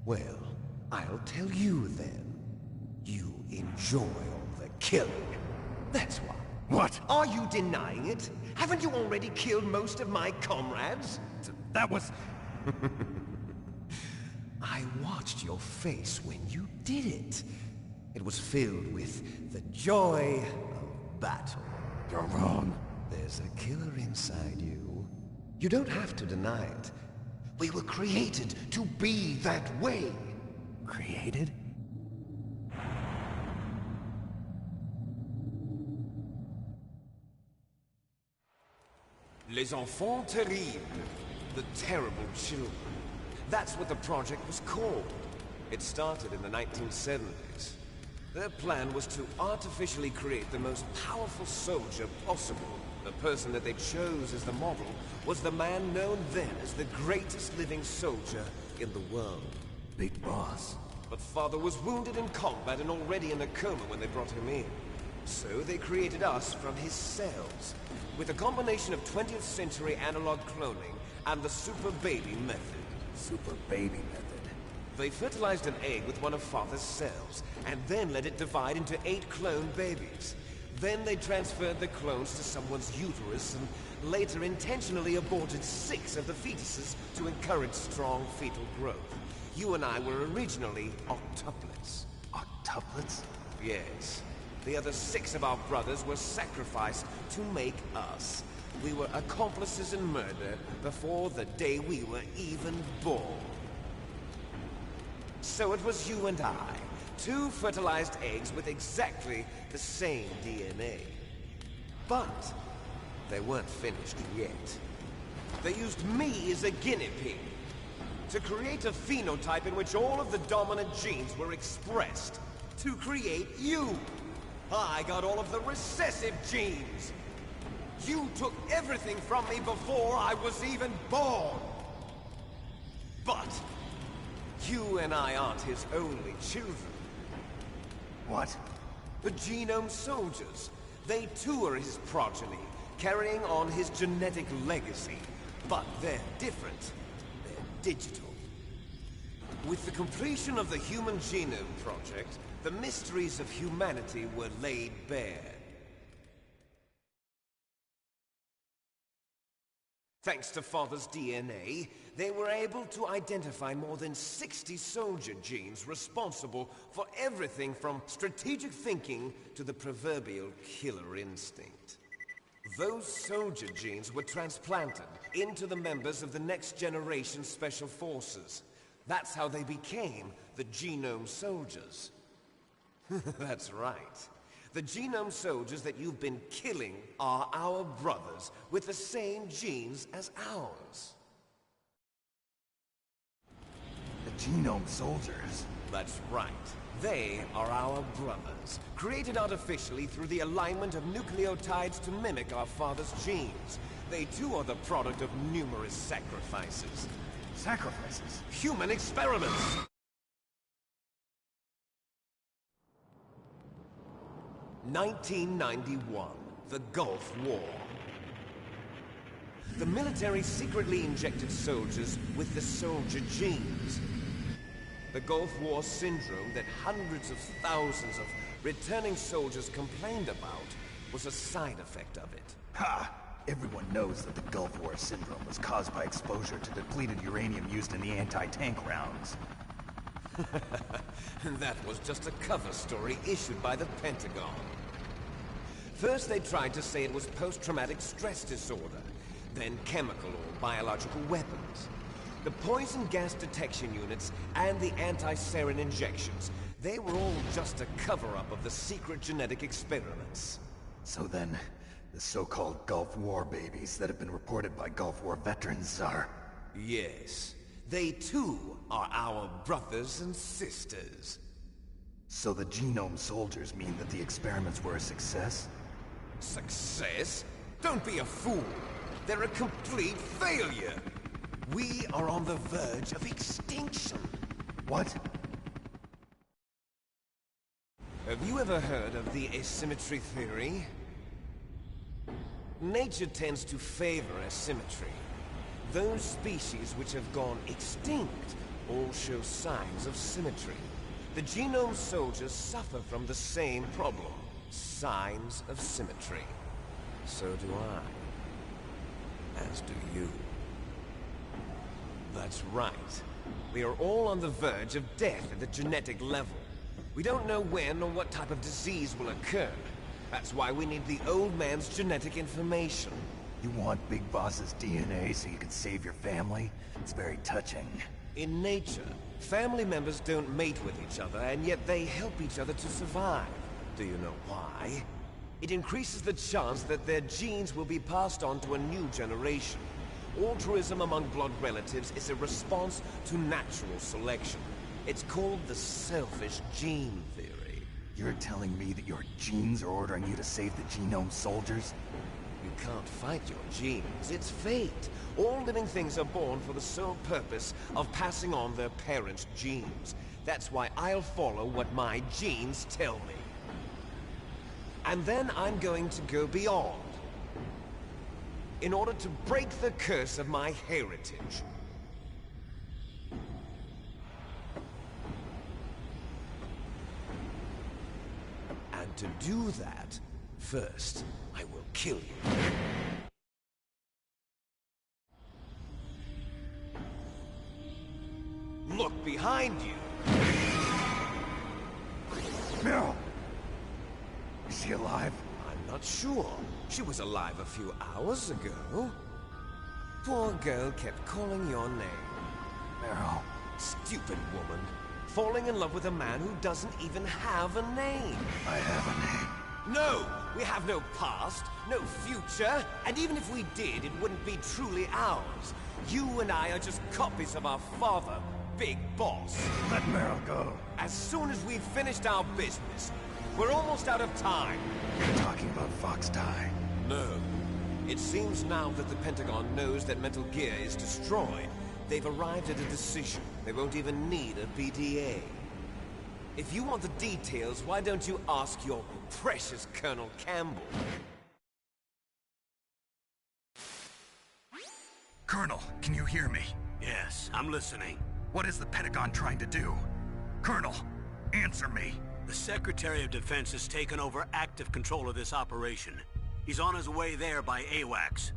Well, I'll tell you then. You enjoy all the killing. That's why. What? Are you denying it? Haven't you already killed most of my comrades? That was... I watched your face when you did it. It was filled with the joy of battle. You're wrong. There's a killer inside you. You don't have to deny it. We were created to be that way. Created? Les enfants terribles. The terrible children. That's what the project was called. It started in the 1970s. Their plan was to artificially create the most powerful soldier possible. The person that they chose as the model was the man known then as the greatest living soldier in the world. Big Boss. But Father was wounded in combat and already in a coma when they brought him in. So they created us from his cells, with a combination of 20th century analog cloning and the super baby method. Super baby method. They fertilized an egg with one of Father's cells, and then let it divide into 8 clone babies. Then they transferred the clones to someone's uterus, and later intentionally aborted 6 of the fetuses to encourage strong fetal growth. You and I were originally octuplets. Octuplets? Yes. The other 6 of our brothers were sacrificed to make us. We were accomplices in murder before the day we were even born. So it was you and I, 2 fertilized eggs with exactly the same DNA. But they weren't finished yet. They used me as a guinea pig to create a phenotype in which all of the dominant genes were expressed. To create you! I got all of the recessive genes! You took everything from me before I was even born! But you and I aren't his only children. What? The Genome Soldiers. They too are his progeny, carrying on his genetic legacy. But they're different. They're digital. With the completion of the Human Genome Project, the mysteries of humanity were laid bare. Thanks to Father's DNA, they were able to identify more than 60 soldier genes responsible for everything from strategic thinking to the proverbial killer instinct. Those soldier genes were transplanted into the members of the next generation Special Forces. That's how they became the Genome Soldiers. That's right. The Genome Soldiers that you've been killing are our brothers, with the same genes as ours. The Genome Soldiers? That's right. They are our brothers, created artificially through the alignment of nucleotides to mimic our father's genes. They too are the product of numerous sacrifices. Sacrifices? Human experiments! (1991), the Gulf War. The military secretly injected soldiers with the soldier genes. The Gulf War syndrome that hundreds of thousands of returning soldiers complained about was a side effect of it. Ha! Everyone knows that the Gulf War syndrome was caused by exposure to depleted uranium used in the anti-tank rounds. That was just a cover story issued by the Pentagon. First they tried to say it was post-traumatic stress disorder, then chemical or biological weapons. The poison gas detection units and the anti-sarin injections, they were all just a cover-up of the secret genetic experiments. So then, the so-called Gulf War babies that have been reported by Gulf War veterans are... Yes. They too are our brothers and sisters. So the Genome Soldiers mean that the experiments were a success? Success? Don't be a fool! They're a complete failure! We are on the verge of extinction! What? Have you ever heard of the asymmetry theory? Nature tends to favor asymmetry. Those species which have gone extinct all show signs of symmetry. The genome soldiers suffer from the same problem. Signs of symmetry. So do I. As do you. That's right. We are all on the verge of death at the genetic level. We don't know when or what type of disease will occur. That's why we need the old man's genetic information. You want Big Boss's DNA so you can save your family? It's very touching. In nature, family members don't mate with each other, and yet they help each other to survive. Do you know why? It increases the chance that their genes will be passed on to a new generation. Altruism among blood relatives is a response to natural selection. It's called the selfish gene theory. You're telling me that your genes are ordering you to save the genome soldiers? You can't fight your genes. It's fate. All living things are born for the sole purpose of passing on their parents' genes. That's why I'll follow what my genes tell me. And then I'm going to go beyond. In order to break the curse of my heritage. And to do that, first, I will kill you. Look behind you! Meryl! Is she alive? I'm not sure. She was alive a few hours ago. Poor girl kept calling your name. Meryl. Stupid woman. Falling in love with a man who doesn't even have a name. I have a name. No! We have no past, no future, and even if we did, it wouldn't be truly ours. You and I are just copies of our father, Big Boss. Let Meryl go. As soon as we've finished our business, we're almost out of time. You're talking about Fox Die. No. It seems now that the Pentagon knows that Metal Gear is destroyed. They've arrived at a decision. They won't even need a BDA. If you want the details, why don't you ask your precious Colonel Campbell? Colonel, can you hear me? Yes, I'm listening. What is the Pentagon trying to do? Colonel, answer me. The Secretary of Defense has taken over active control of this operation. He's on his way there by AWACS.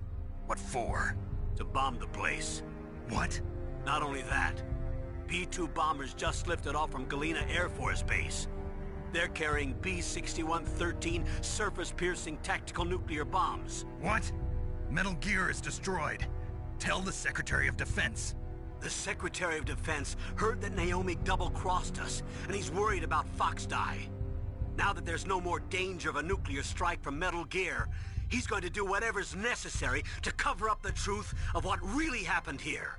What for? To bomb the place. What? Not only that, B-2 bombers just lifted off from Galena Air Force Base. They're carrying B-6113 surface-piercing tactical nuclear bombs. What? Metal Gear is destroyed. Tell the Secretary of Defense. The Secretary of Defense heard that Naomi double-crossed us, and he's worried about Fox Die. Now that there's no more danger of a nuclear strike from Metal Gear, he's going to do whatever's necessary to cover up the truth of what really happened here.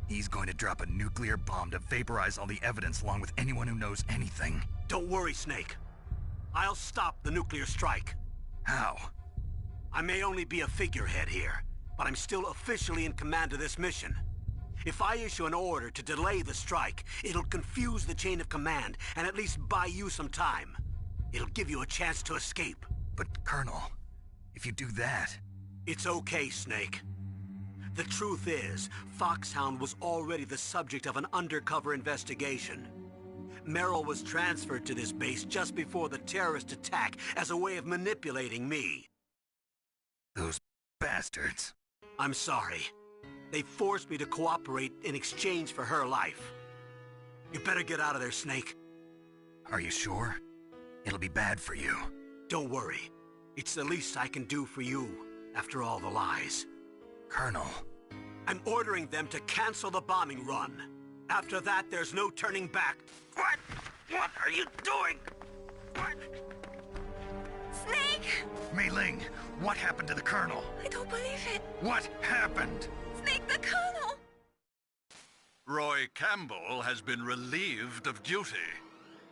He's going to drop a nuclear bomb to vaporize all the evidence along with anyone who knows anything. Don't worry, Snake. I'll stop the nuclear strike. How? I may only be a figurehead here, but I'm still officially in command of this mission. If I issue an order to delay the strike, it'll confuse the chain of command and at least buy you some time. It'll give you a chance to escape. But, Colonel, if you do that... It's okay, Snake. The truth is, Foxhound was already the subject of an undercover investigation. Meryl was transferred to this base just before the terrorist attack as a way of manipulating me. Those bastards. I'm sorry. They forced me to cooperate in exchange for her life. You better get out of there, Snake. Are you sure? It'll be bad for you. Don't worry. It's the least I can do for you, after all the lies. Colonel. I'm ordering them to cancel the bombing run. After that, there's no turning back. What? What are you doing? What? Snake! Mei Ling, what happened to the Colonel? I don't believe it. What happened? Snake, the Colonel! Roy Campbell has been relieved of duty.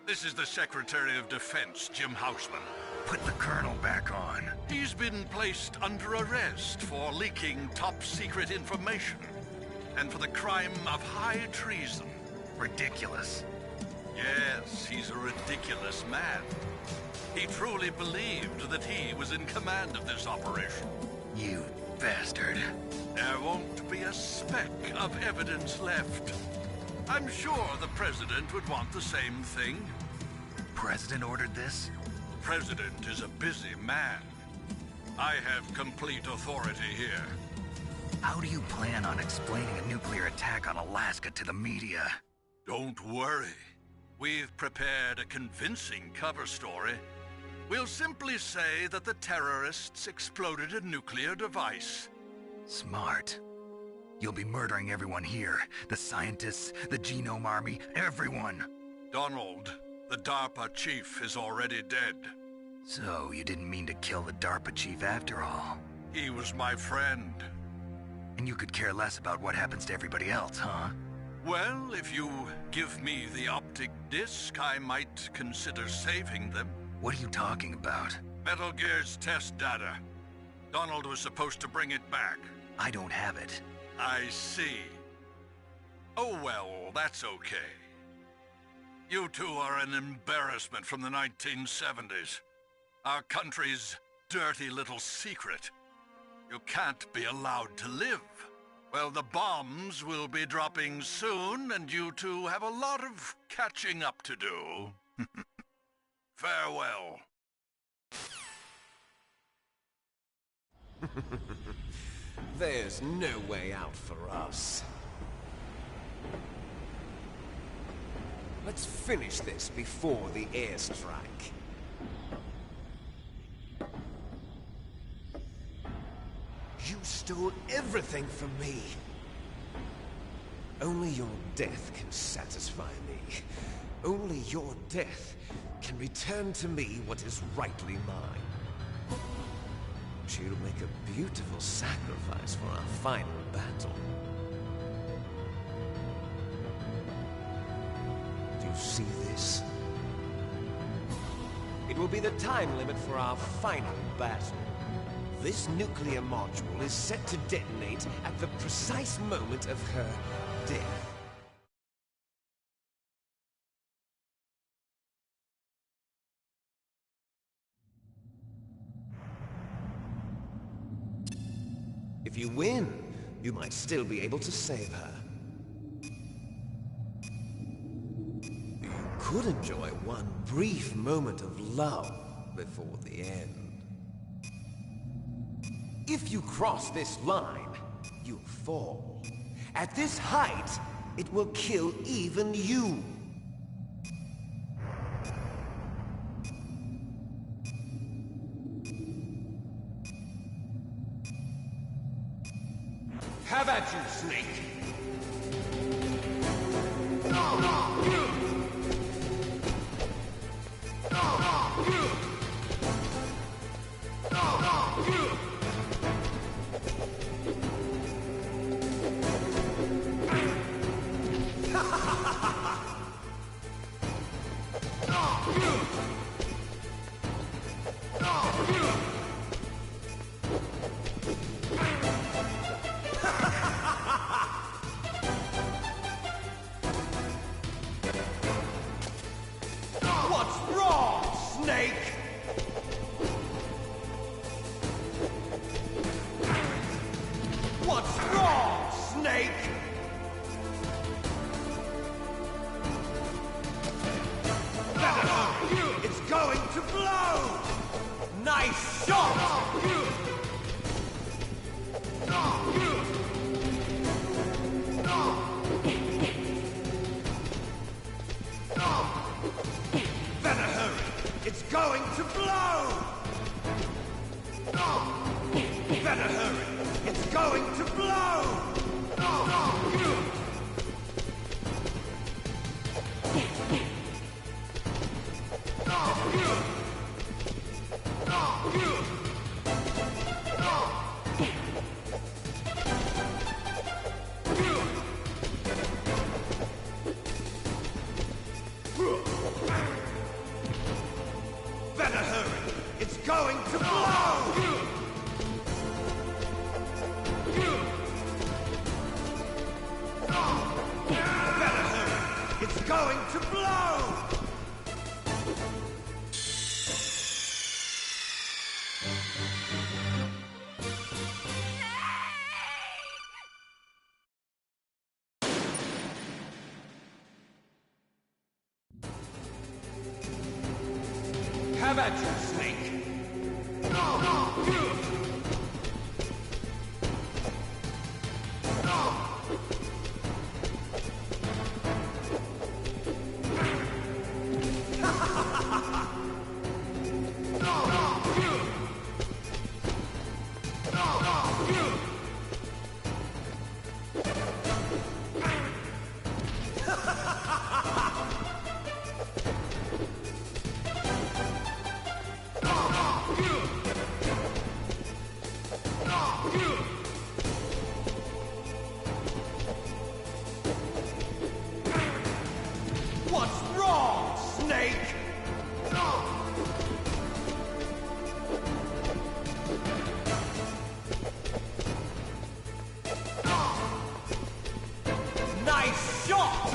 This is the Secretary of Defense, Jim Houseman. Put the Colonel back on. He's been placed under arrest for leaking top-secret information and for the crime of high treason. Ridiculous. Yes, he's a ridiculous man. He truly believed that he was in command of this operation. You bastard. There won't be a speck of evidence left. I'm sure the President would want the same thing. President ordered this? President is a busy man. I have complete authority here. How do you plan on explaining a nuclear attack on Alaska to the media? Don't worry. We've prepared a convincing cover story. We'll simply say that the terrorists exploded a nuclear device. Smart. You'll be murdering everyone here. The scientists, the Genome Army, everyone. Donald, the DARPA chief, is already dead. So, you didn't mean to kill the DARPA chief after all? He was my friend. And you could care less about what happens to everybody else, huh? Well, if you give me the optic disc, I might consider saving them. What are you talking about? Metal Gear's test data. Donald was supposed to bring it back. I don't have it. I see. Oh well, that's okay. You two are an embarrassment from the 1970s. Our country's dirty little secret. You can't be allowed to live. Well, the bombs will be dropping soon, and you two have a lot of catching up to do. Farewell. There's no way out for us. Let's finish this before the airstrike. You stole everything from me. Only your death can satisfy me. Only your death can return to me what is rightly mine. She'll make a beautiful sacrifice for our final battle. Do you see this? It will be the time limit for our final battle. This nuclear module is set to detonate at the precise moment of her death. If you win, you might still be able to save her. You could enjoy one brief moment of love before the end. If you cross this line, you'll fall. At this height, it will kill even you. Have at you, Snake! What's wrong, Snake? What's wrong, Snake? It's going to blow! Nice shot! Better hurry! It's going to blow! Better hurry! It's going to blow! Better hurry! It's going to blow! Better hurry! It's going to blow! Have at you, Snake! What's wrong, Snake? Nice shot!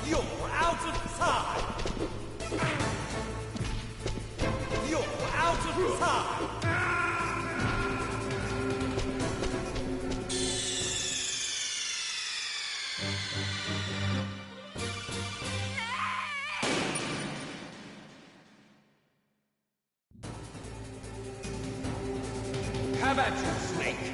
You're out of time! You're out of time! Have at you, Snake!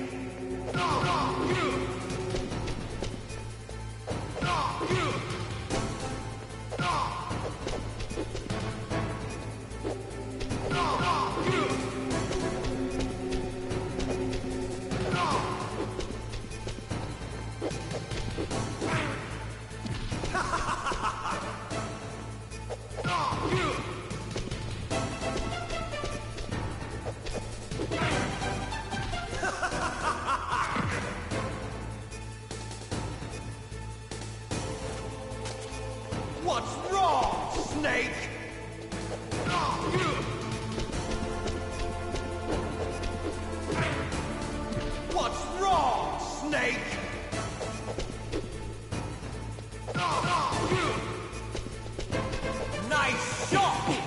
What's wrong, Snake? What's wrong, Snake? Nice shot!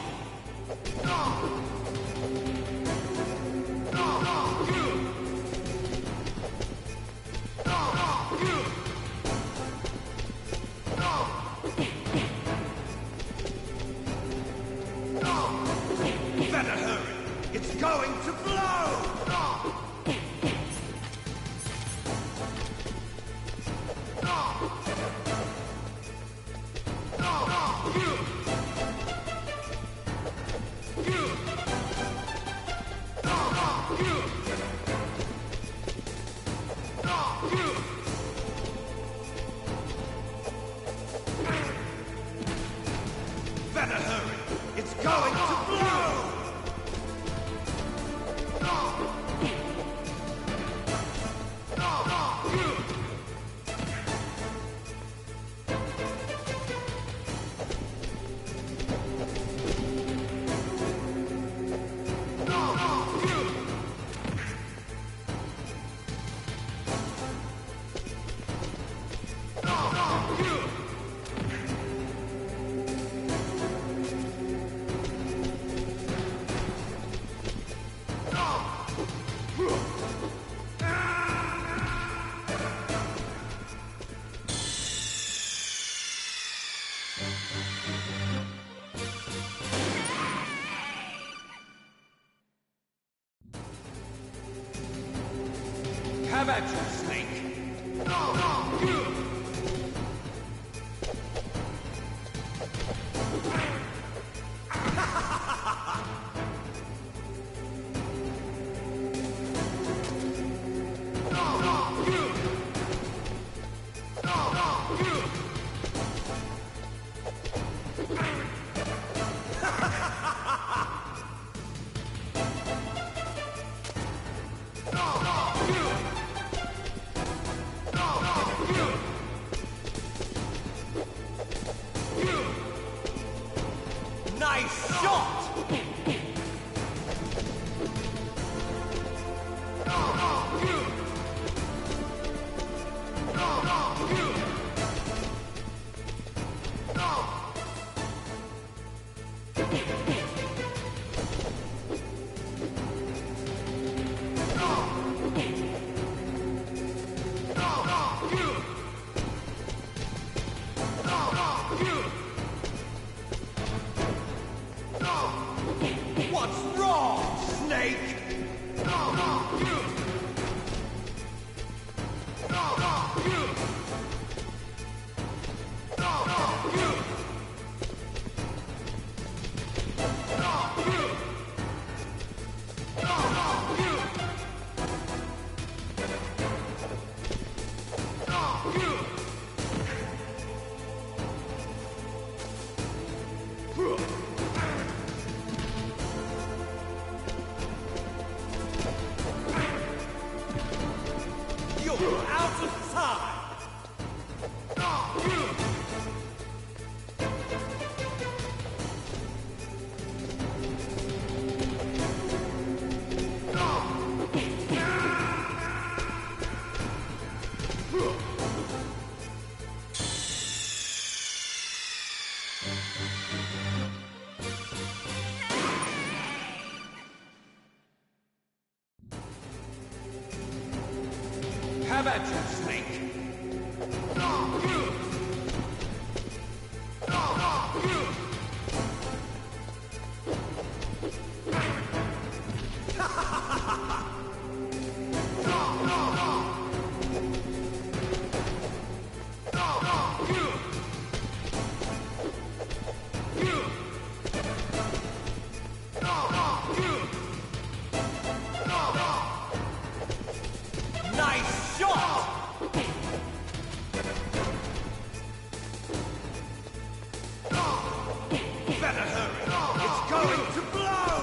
Better hurry! It's going to blow! Better hurry! It's going to blow! Have at you, Snake! You! Nice shot! What's wrong, Snake? You're out of time! Have at you, Snake! Nice shot! Better hurry! It's going to blow!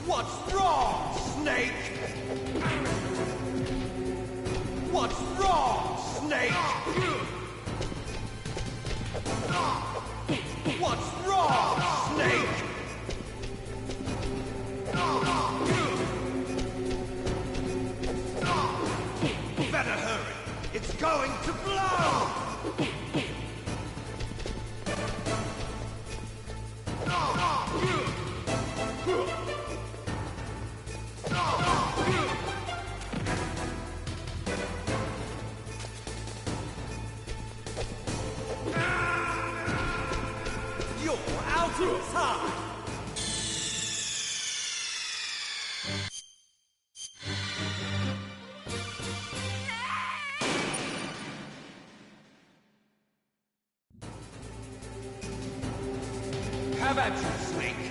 What's wrong, Snake? What's wrong, Snake? What's wrong, Snake? Better hurry! It's going to blow! You're out of time! Have at you, Snake!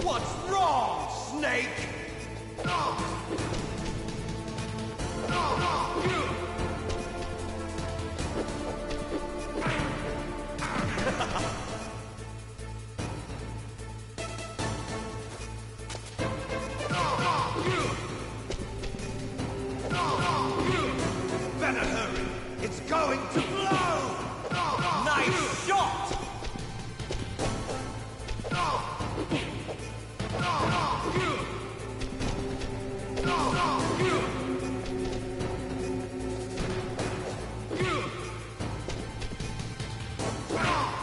What's wrong, Snake? Better hurry! It's going to blow! Nice shot!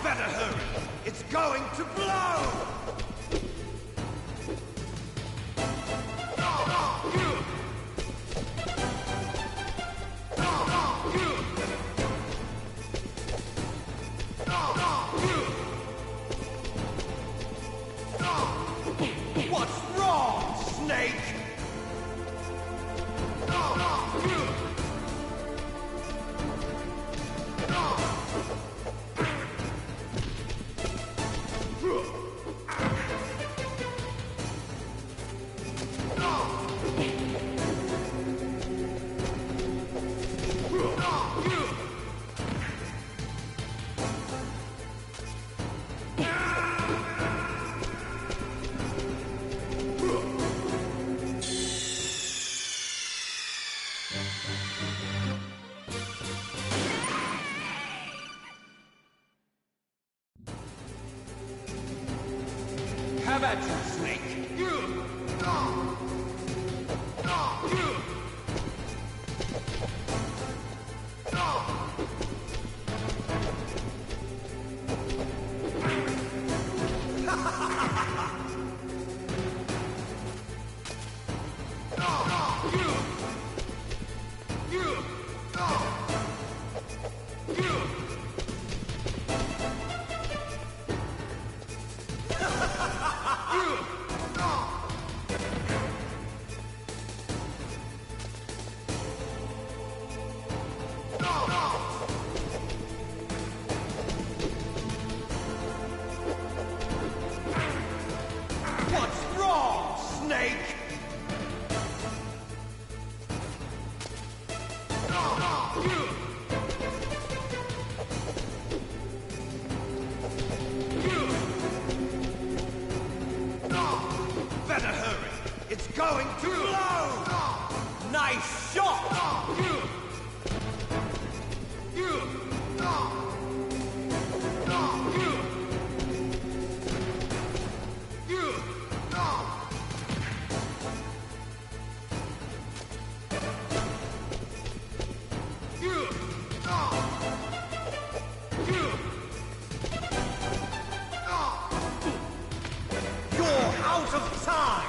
Better hurry! It's going to blow! at you, Snake! What's wrong, Snake? Better hurry. It's going to blow. Nice shot. You're out of time!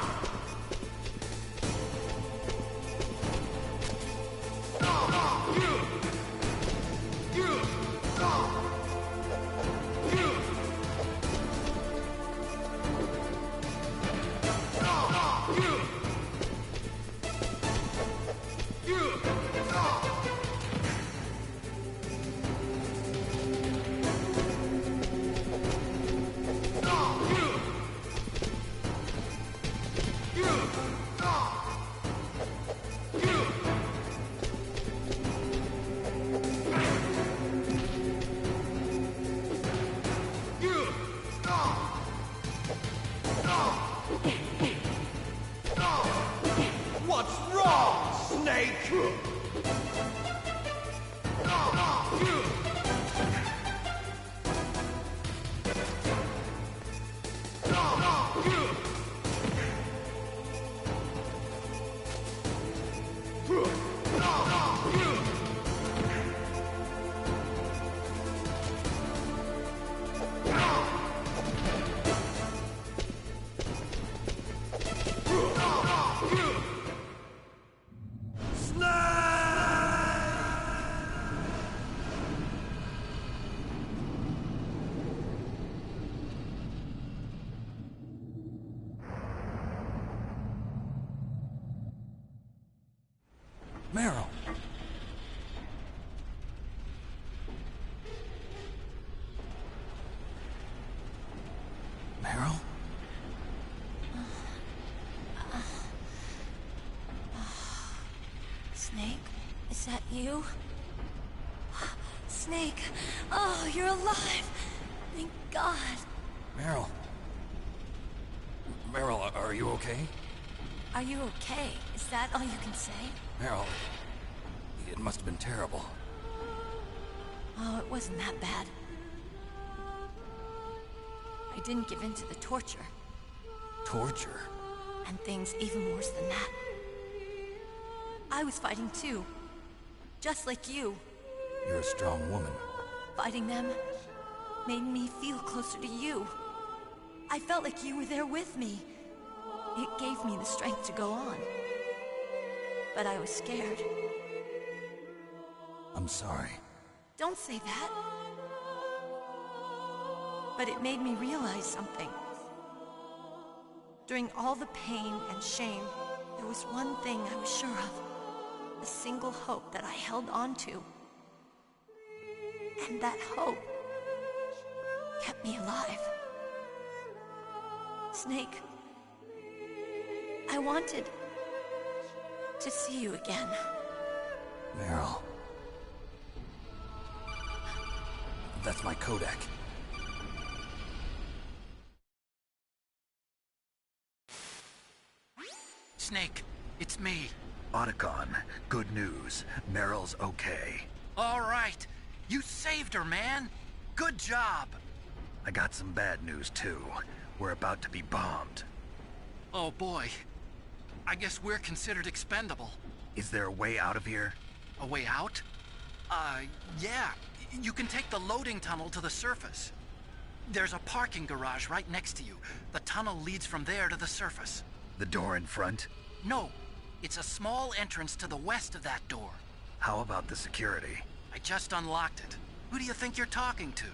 What's wrong, Snake? Meryl! Meryl? Snake, is that you? Snake, oh, you're alive! Thank God. Meryl? Meryl, are you okay? Are you okay? Is that all you can say? Meryl, it must have been terrible. Oh, it wasn't that bad. I didn't give in to the torture. Torture? And things even worse than that. I was fighting too. Just like you. You're a strong woman. Fighting them made me feel closer to you. I felt like you were there with me. It gave me the strength to go on. But I was scared. I'm sorry. Don't say that. But it made me realize something. During all the pain and shame, there was one thing I was sure of. A single hope that I held on to. And that hope kept me alive. Snake, I wanted to see you again. Meryl. That's my Kodak. Snake, it's me. Otacon, good news. Meryl's okay. All right. You saved her, man. Good job. I got some bad news, too. We're about to be bombed. Oh boy. I guess we're considered expendable. Is there a way out of here? A way out? Yeah. You can take the loading tunnel to the surface. There's a parking garage right next to you. The tunnel leads from there to the surface. The door in front? No. It's a small entrance to the west of that door. How about the security? I just unlocked it. Who do you think you're talking to?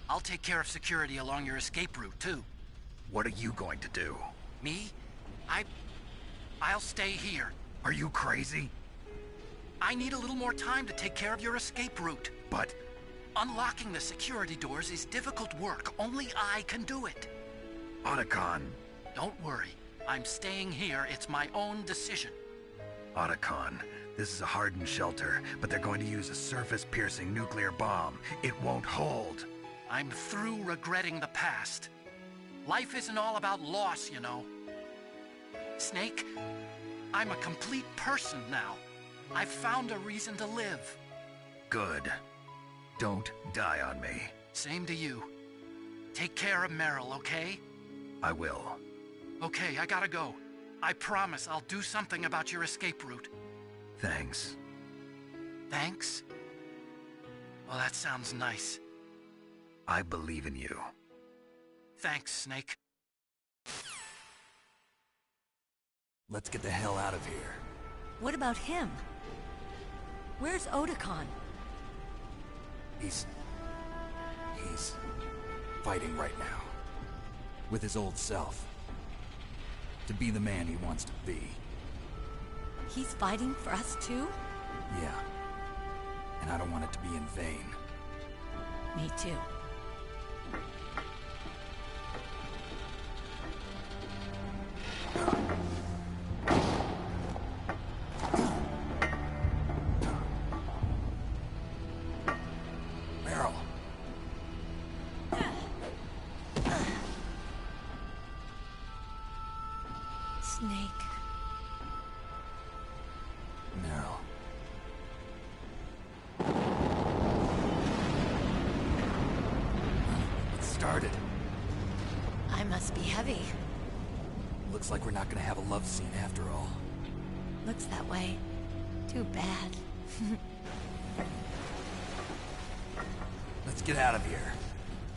I'll take care of security along your escape route, too. What are you going to do? Me? I'll stay here. Are you crazy? I need a little more time to take care of your escape route. But... unlocking the security doors is difficult work. Only I can do it. Otacon. Don't worry. I'm staying here. It's my own decision. Otacon, this is a hardened shelter, but they're going to use a surface-piercing nuclear bomb. It won't hold. I'm through regretting the past. Life isn't all about loss, you know. Snake, I'm a complete person now. I've found a reason to live. Good. Don't die on me. Same to you. Take care of Meryl, okay? I will. Okay, I gotta go. I promise I'll do something about your escape route. Thanks. Thanks? Well, that sounds nice. I believe in you. Thanks, Snake. Let's get the hell out of here. What about him? Where's Otacon? He's fighting right now. With his old self. To be the man he wants to be. He's fighting for us too? Yeah. And I don't want it to be in vain. Me too. Meryl. Snake. Meryl. It started. I must be heavy. Looks like we're not gonna have a love scene after all. Looks that way. Too bad. Let's get out of here.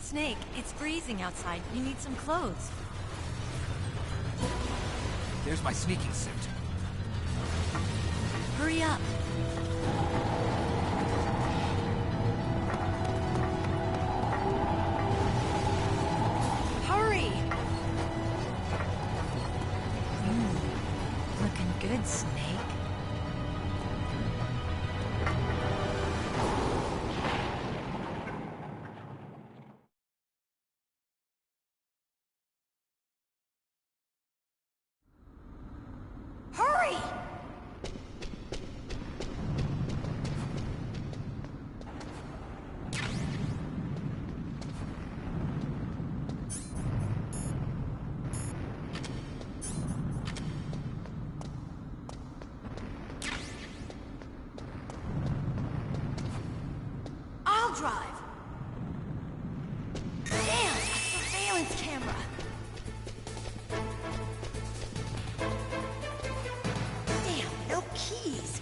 Snake, it's freezing outside. You need some clothes. There's my sneaking suit. Hurry up. Hurry! Looking good, Snake. Hurry! I'll drive. Damn, a surveillance camera. Damn, no keys.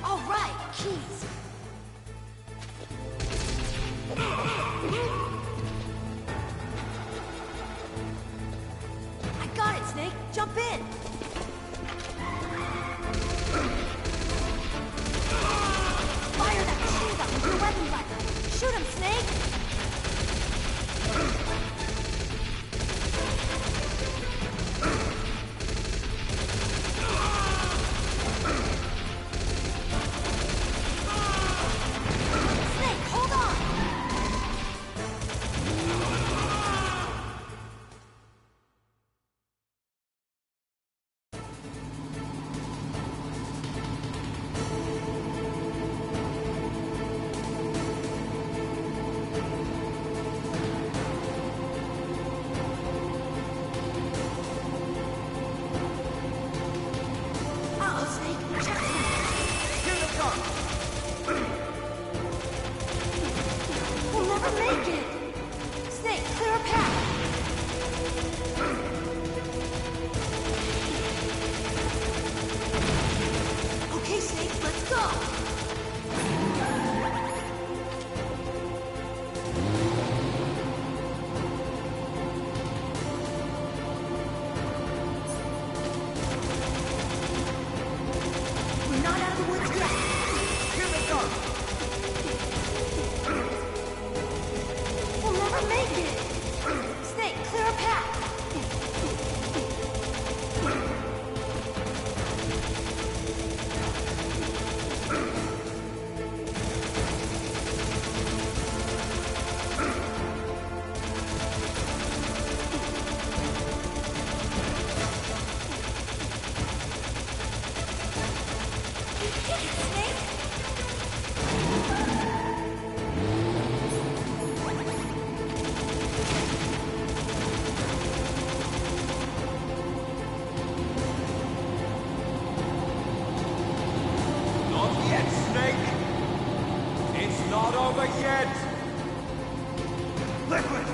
All right, keys. I got it, Snake. Jump in. Fire that machine gun with your weapon button. Shoot him, Snake. Snake, hold on. Not yet, Snake! It's not over yet! Liquid!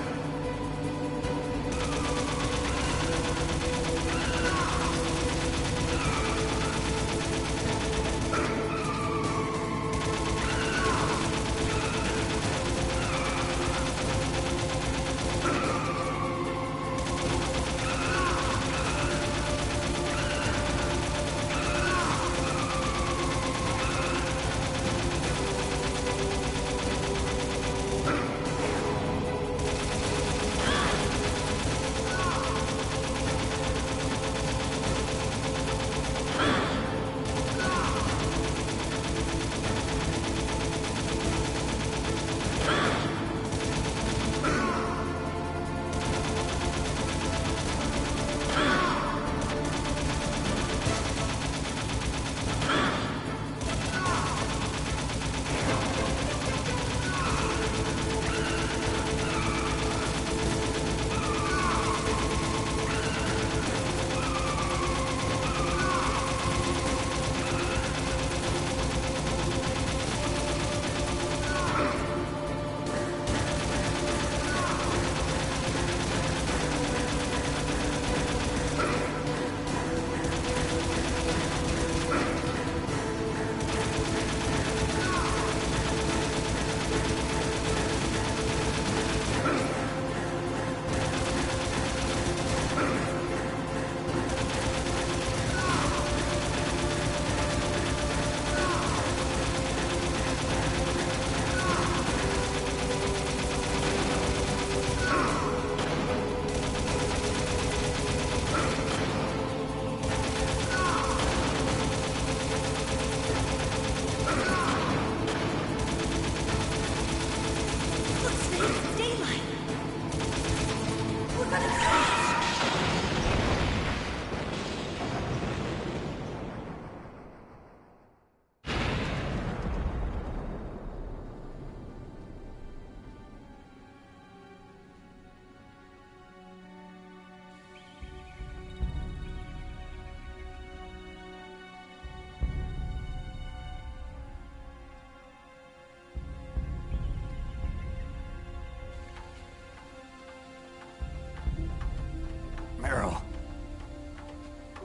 Meryl.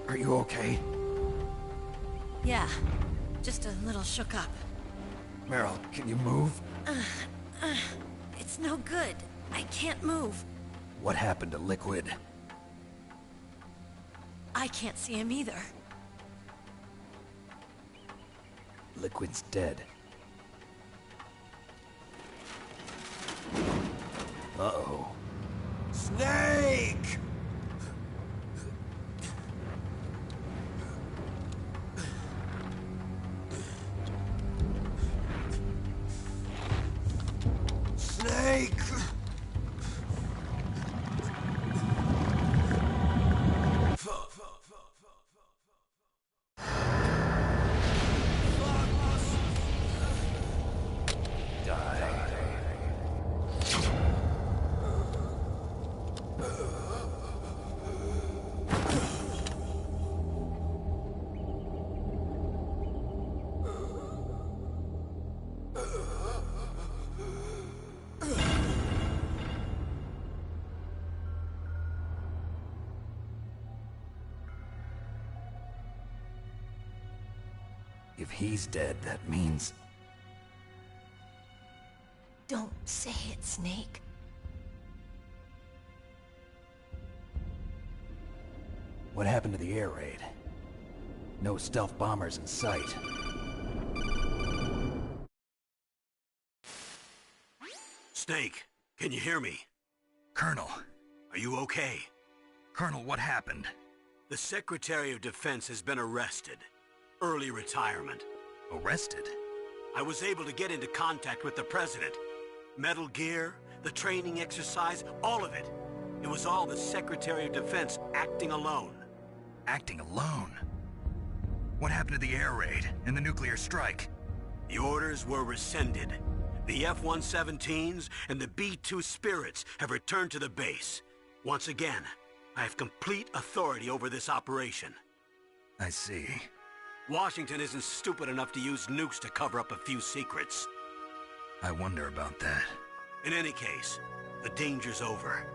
Are you okay? Yeah, just a little shook up. Meryl, can you move? It's no good. I can't move. What happened to Liquid? I can't see him either. Liquid's dead. Uh-oh. Snake! Snake! If he's dead, that means... Don't say it, Snake. What happened to the air raid? No stealth bombers in sight. Snake, can you hear me? Colonel. Are you okay? Colonel, what happened? The Secretary of Defense has been arrested. Early retirement. Arrested? I was able to get into contact with the President. Metal Gear, the training exercise, all of it. It was all the Secretary of Defense acting alone. Acting alone? What happened to the air raid and the nuclear strike? The orders were rescinded. The F-117s and the B-2 Spirits have returned to the base. Once again, I have complete authority over this operation. I see. Washington isn't stupid enough to use nukes to cover up a few secrets. I wonder about that. In any case, the danger's over.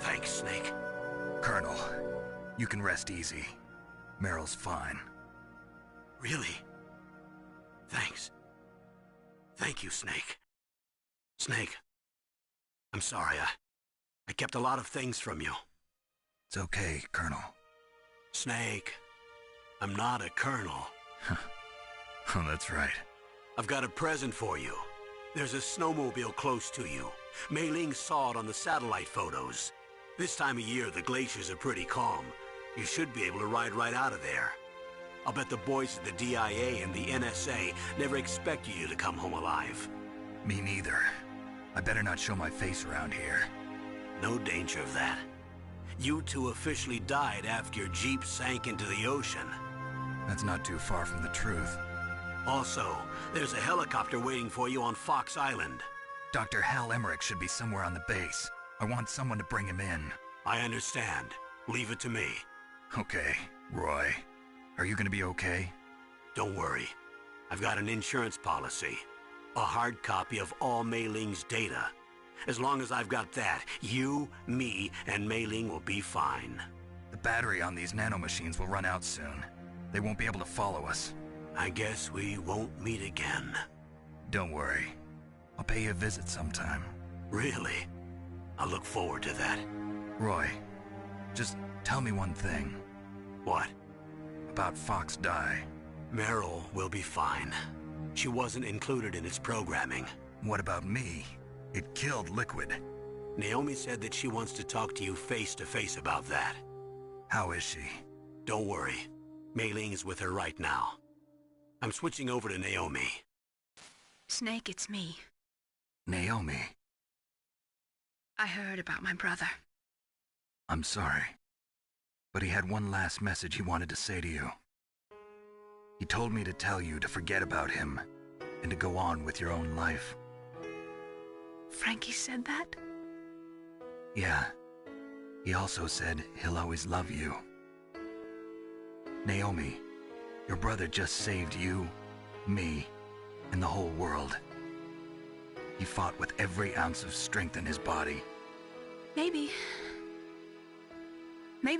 Thanks, Snake. Colonel, you can rest easy. Meryl's fine. Really? Thanks. Thank you, Snake. Snake, I'm sorry. I kept a lot of things from you. It's okay, Colonel. Snake, I'm not a colonel. Oh, that's right. I've got a present for you. There's a snowmobile close to you. Mei Ling saw it on the satellite photos. This time of year, the glaciers are pretty calm. You should be able to ride right out of there. I'll bet the boys at the DIA and the NSA never expected you to come home alive. Me neither. I better not show my face around here. No danger of that. You two officially died after your Jeep sank into the ocean. That's not too far from the truth. Also, there's a helicopter waiting for you on Fox Island. Dr. Hal Emmerich should be somewhere on the base. I want someone to bring him in. I understand. Leave it to me. Okay, Roy. Are you gonna be okay? Don't worry. I've got an insurance policy. A hard copy of all Mei Ling's data. As long as I've got that, you, me, and Mei Ling will be fine. The battery on these nanomachines will run out soon. They won't be able to follow us. I guess we won't meet again. Don't worry. I'll pay you a visit sometime. Really? I look forward to that. Roy, just tell me one thing. What? About Fox Die. Meryl will be fine. She wasn't included in its programming. What about me? It killed Liquid. Naomi said that she wants to talk to you face to face about that. How is she? Don't worry. Mei Ling is with her right now. I'm switching over to Naomi. Snake, it's me. Naomi. I heard about my brother. I'm sorry. But he had one last message he wanted to say to you. He told me to tell you to forget about him and to go on with your own life. Frankie said that? Yeah. He also said he'll always love you. Naomi, your brother just saved you, me, and the whole world. He fought with every ounce of strength in his body. Maybe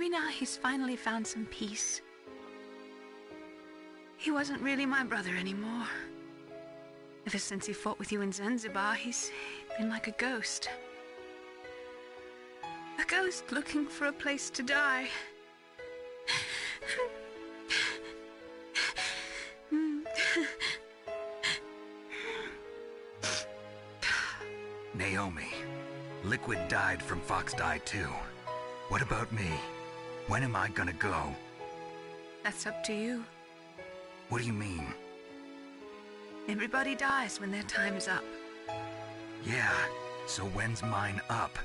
now he's finally found some peace. He wasn't really my brother anymore. Ever since he fought with you in Zanzibar, he's been like a ghost. A ghost looking for a place to die. Naomi, Liquid died from Fox Die too. What about me? When am I gonna go? That's up to you. What do you mean? Everybody dies when their time's up. Yeah, so when's mine up?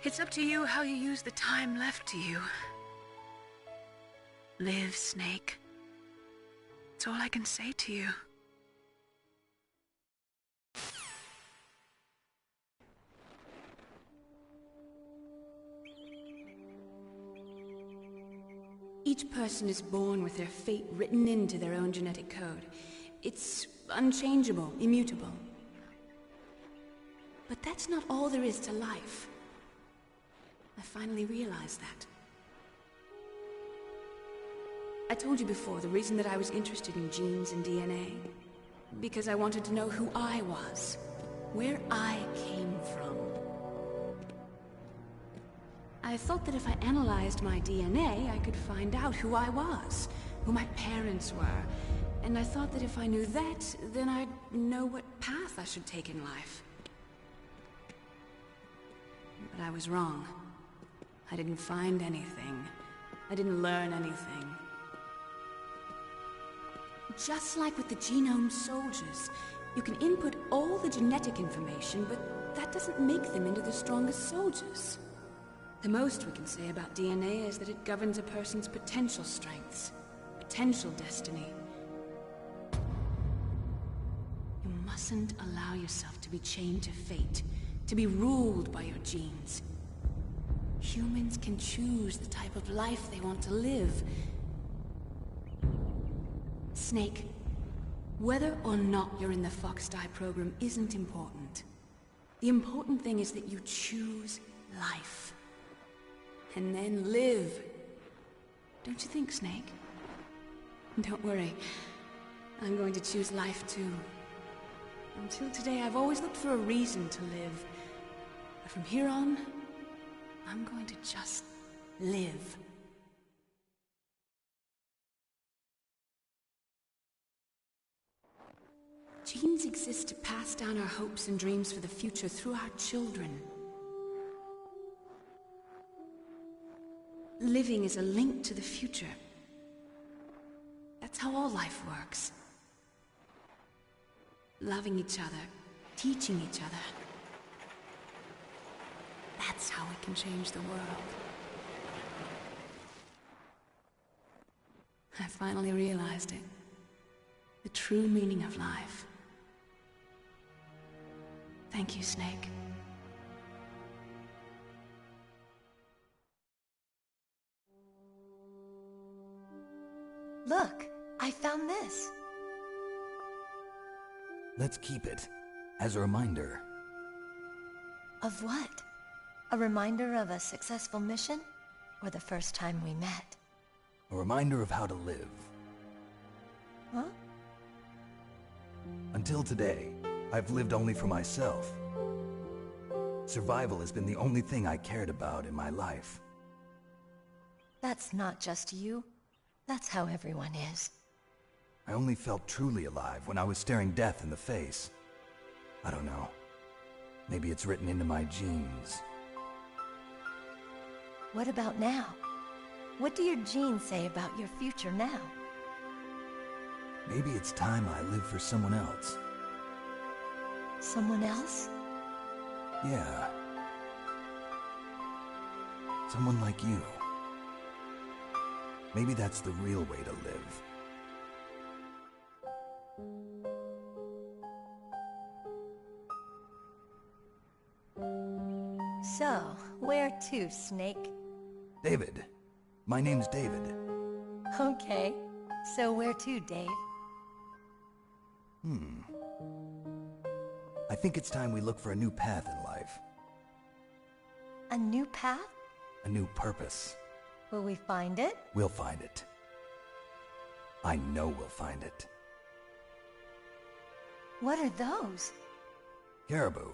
It's up to you how you use the time left to you. Live, Snake. That's all I can say to you. Each person is born with their fate written into their own genetic code. It's unchangeable, immutable. But that's not all there is to life. I finally realized that. I told you before the reason that I was interested in genes and DNA. Because I wanted to know who I was, where I came from. I thought that if I analyzed my DNA, I could find out who I was, who my parents were, and I thought that if I knew that, then I'd know what path I should take in life. But I was wrong. I didn't find anything. I didn't learn anything. Just like with the genome soldiers, you can input all the genetic information, but that doesn't make them into the strongest soldiers. The most we can say about DNA is that it governs a person's potential strengths. potential destiny. You mustn't allow yourself to be chained to fate, to be ruled by your genes. Humans can choose the type of life they want to live. Snake, whether or not you're in the Fox Die program isn't important. The important thing is that you choose life. And then live. Don't you think, Snake? Don't worry. I'm going to choose life too. Until today, I've always looked for a reason to live. But from here on, I'm going to just live. Genes exist to pass down our hopes and dreams for the future through our children. Living is a link to the future. That's how all life works. Loving each other, teaching each other. That's how we can change the world. I finally realized it. The true meaning of life. Thank you, Snake. Look, I found this. Let's keep it, as a reminder. Of what? A reminder of a successful mission? Or the first time we met? A reminder of how to live. Huh? Until today, I've lived only for myself. Survival has been the only thing I cared about in my life. That's not just you. That's how everyone is. I only felt truly alive when I was staring death in the face. I don't know. Maybe it's written into my genes. What about now? What do your genes say about your future now? Maybe it's time I live for someone else. Someone else? Yeah. Someone like you. Maybe that's the real way to live. So, where to, Snake? David. My name's David. Okay. So where to, Dave? I think it's time we look for a new path in life. A new path? A new purpose. Will we find it? We'll find it. I know we'll find it. What are those? Caribou.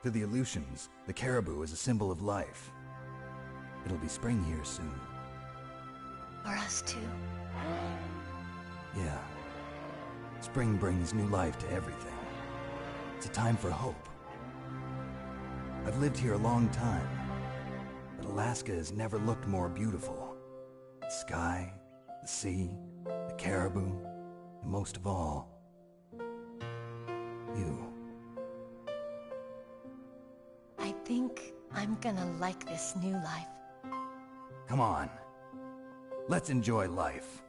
To the Aleutians, the caribou is a symbol of life. It'll be spring here soon. For us too. Yeah. Spring brings new life to everything. It's a time for hope. I've lived here a long time, but Alaska has never looked more beautiful. The sky, the sea, the caribou, and most of all, you. I think I'm gonna like this new life. Come on. Let's enjoy life.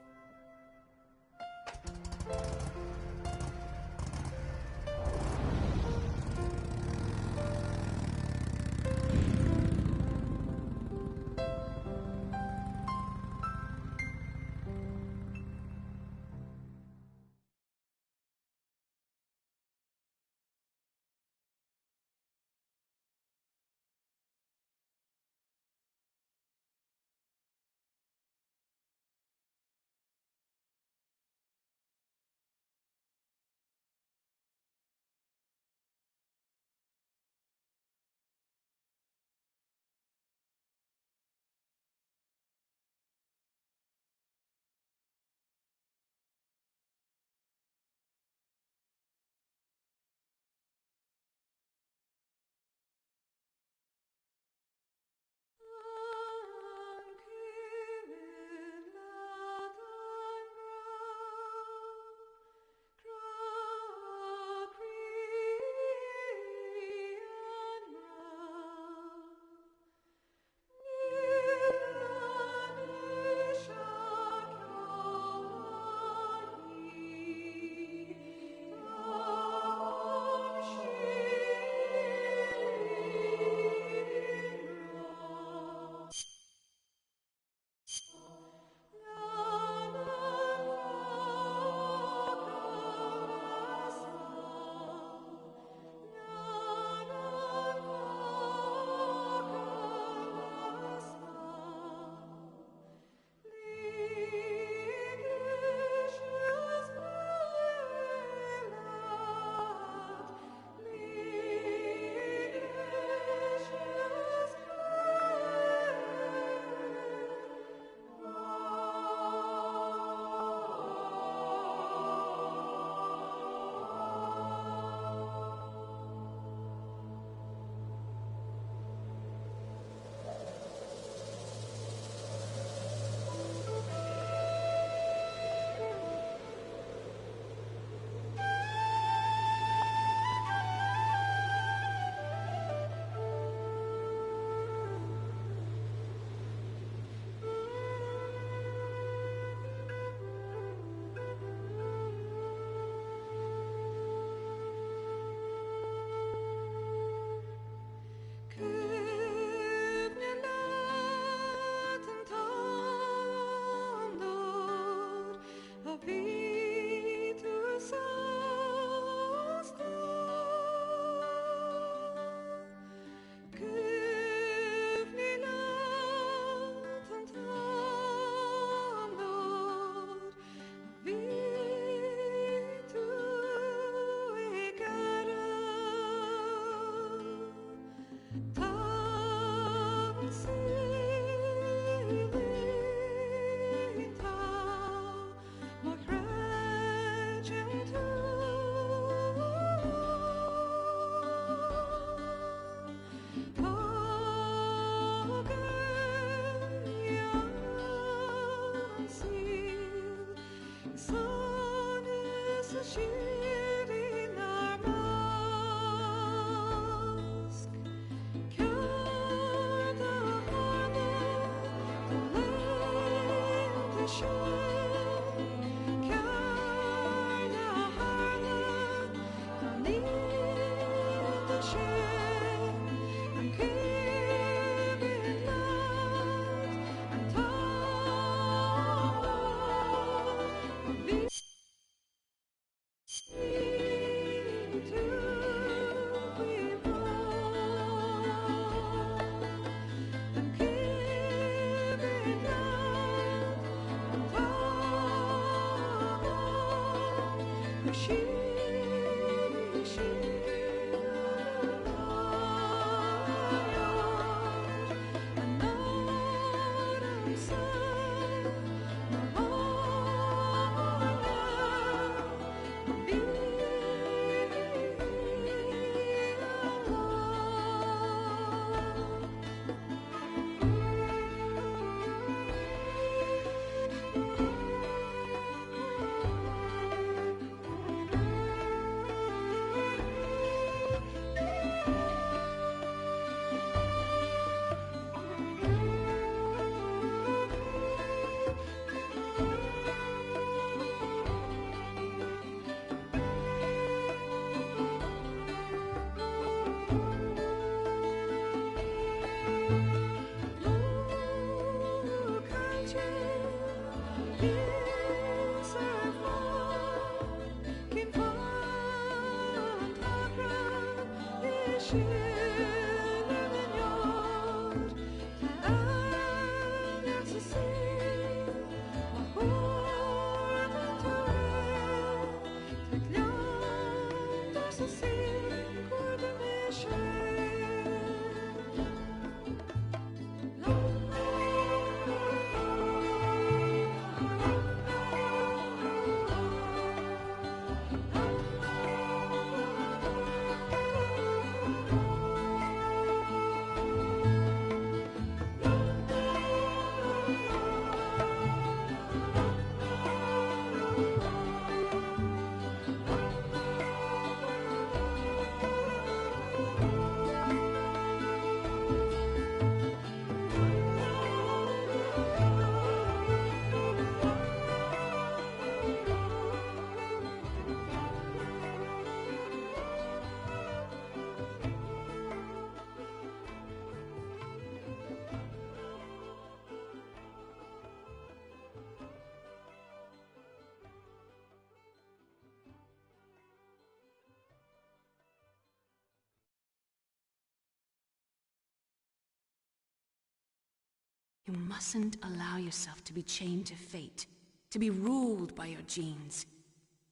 You mustn't allow yourself to be chained to fate, to be ruled by your genes.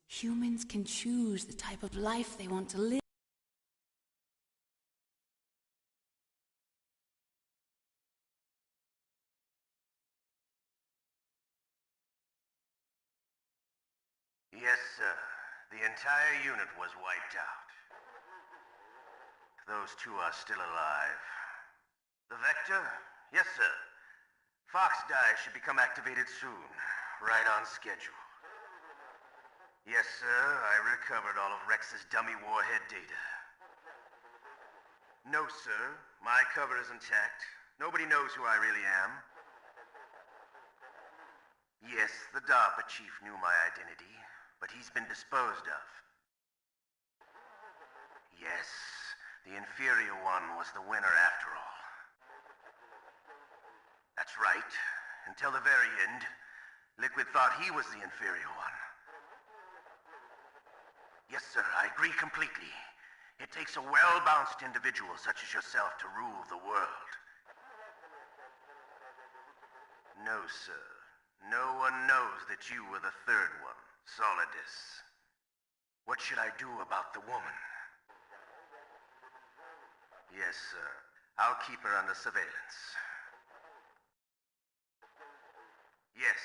Humans can choose the type of life they want to live. Yes, sir. The entire unit was wiped out. Those two are still alive. The Vector? Yes, sir. Fox die should become activated soon. Right on schedule. Yes, sir. I recovered all of Rex's dummy warhead data. No, sir. My cover is intact. Nobody knows who I really am. Yes, the DARPA chief knew my identity, but he's been disposed of. Yes, the inferior one was the winner after all. That's right. Until the very end, Liquid thought he was the inferior one. Yes, sir, I agree completely. It takes a well-balanced individual such as yourself to rule the world. No, sir. No one knows that you were the third one, Solidus. What should I do about the woman? Yes, sir. I'll keep her under surveillance. Yes.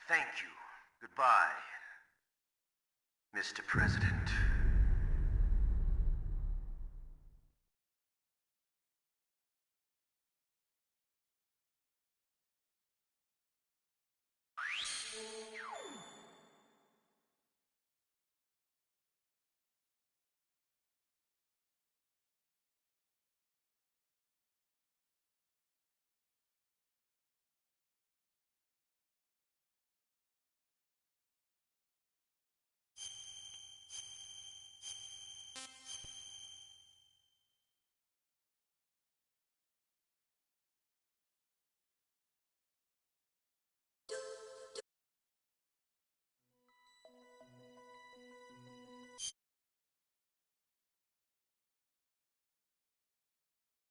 Thank you. Goodbye, Mr. President.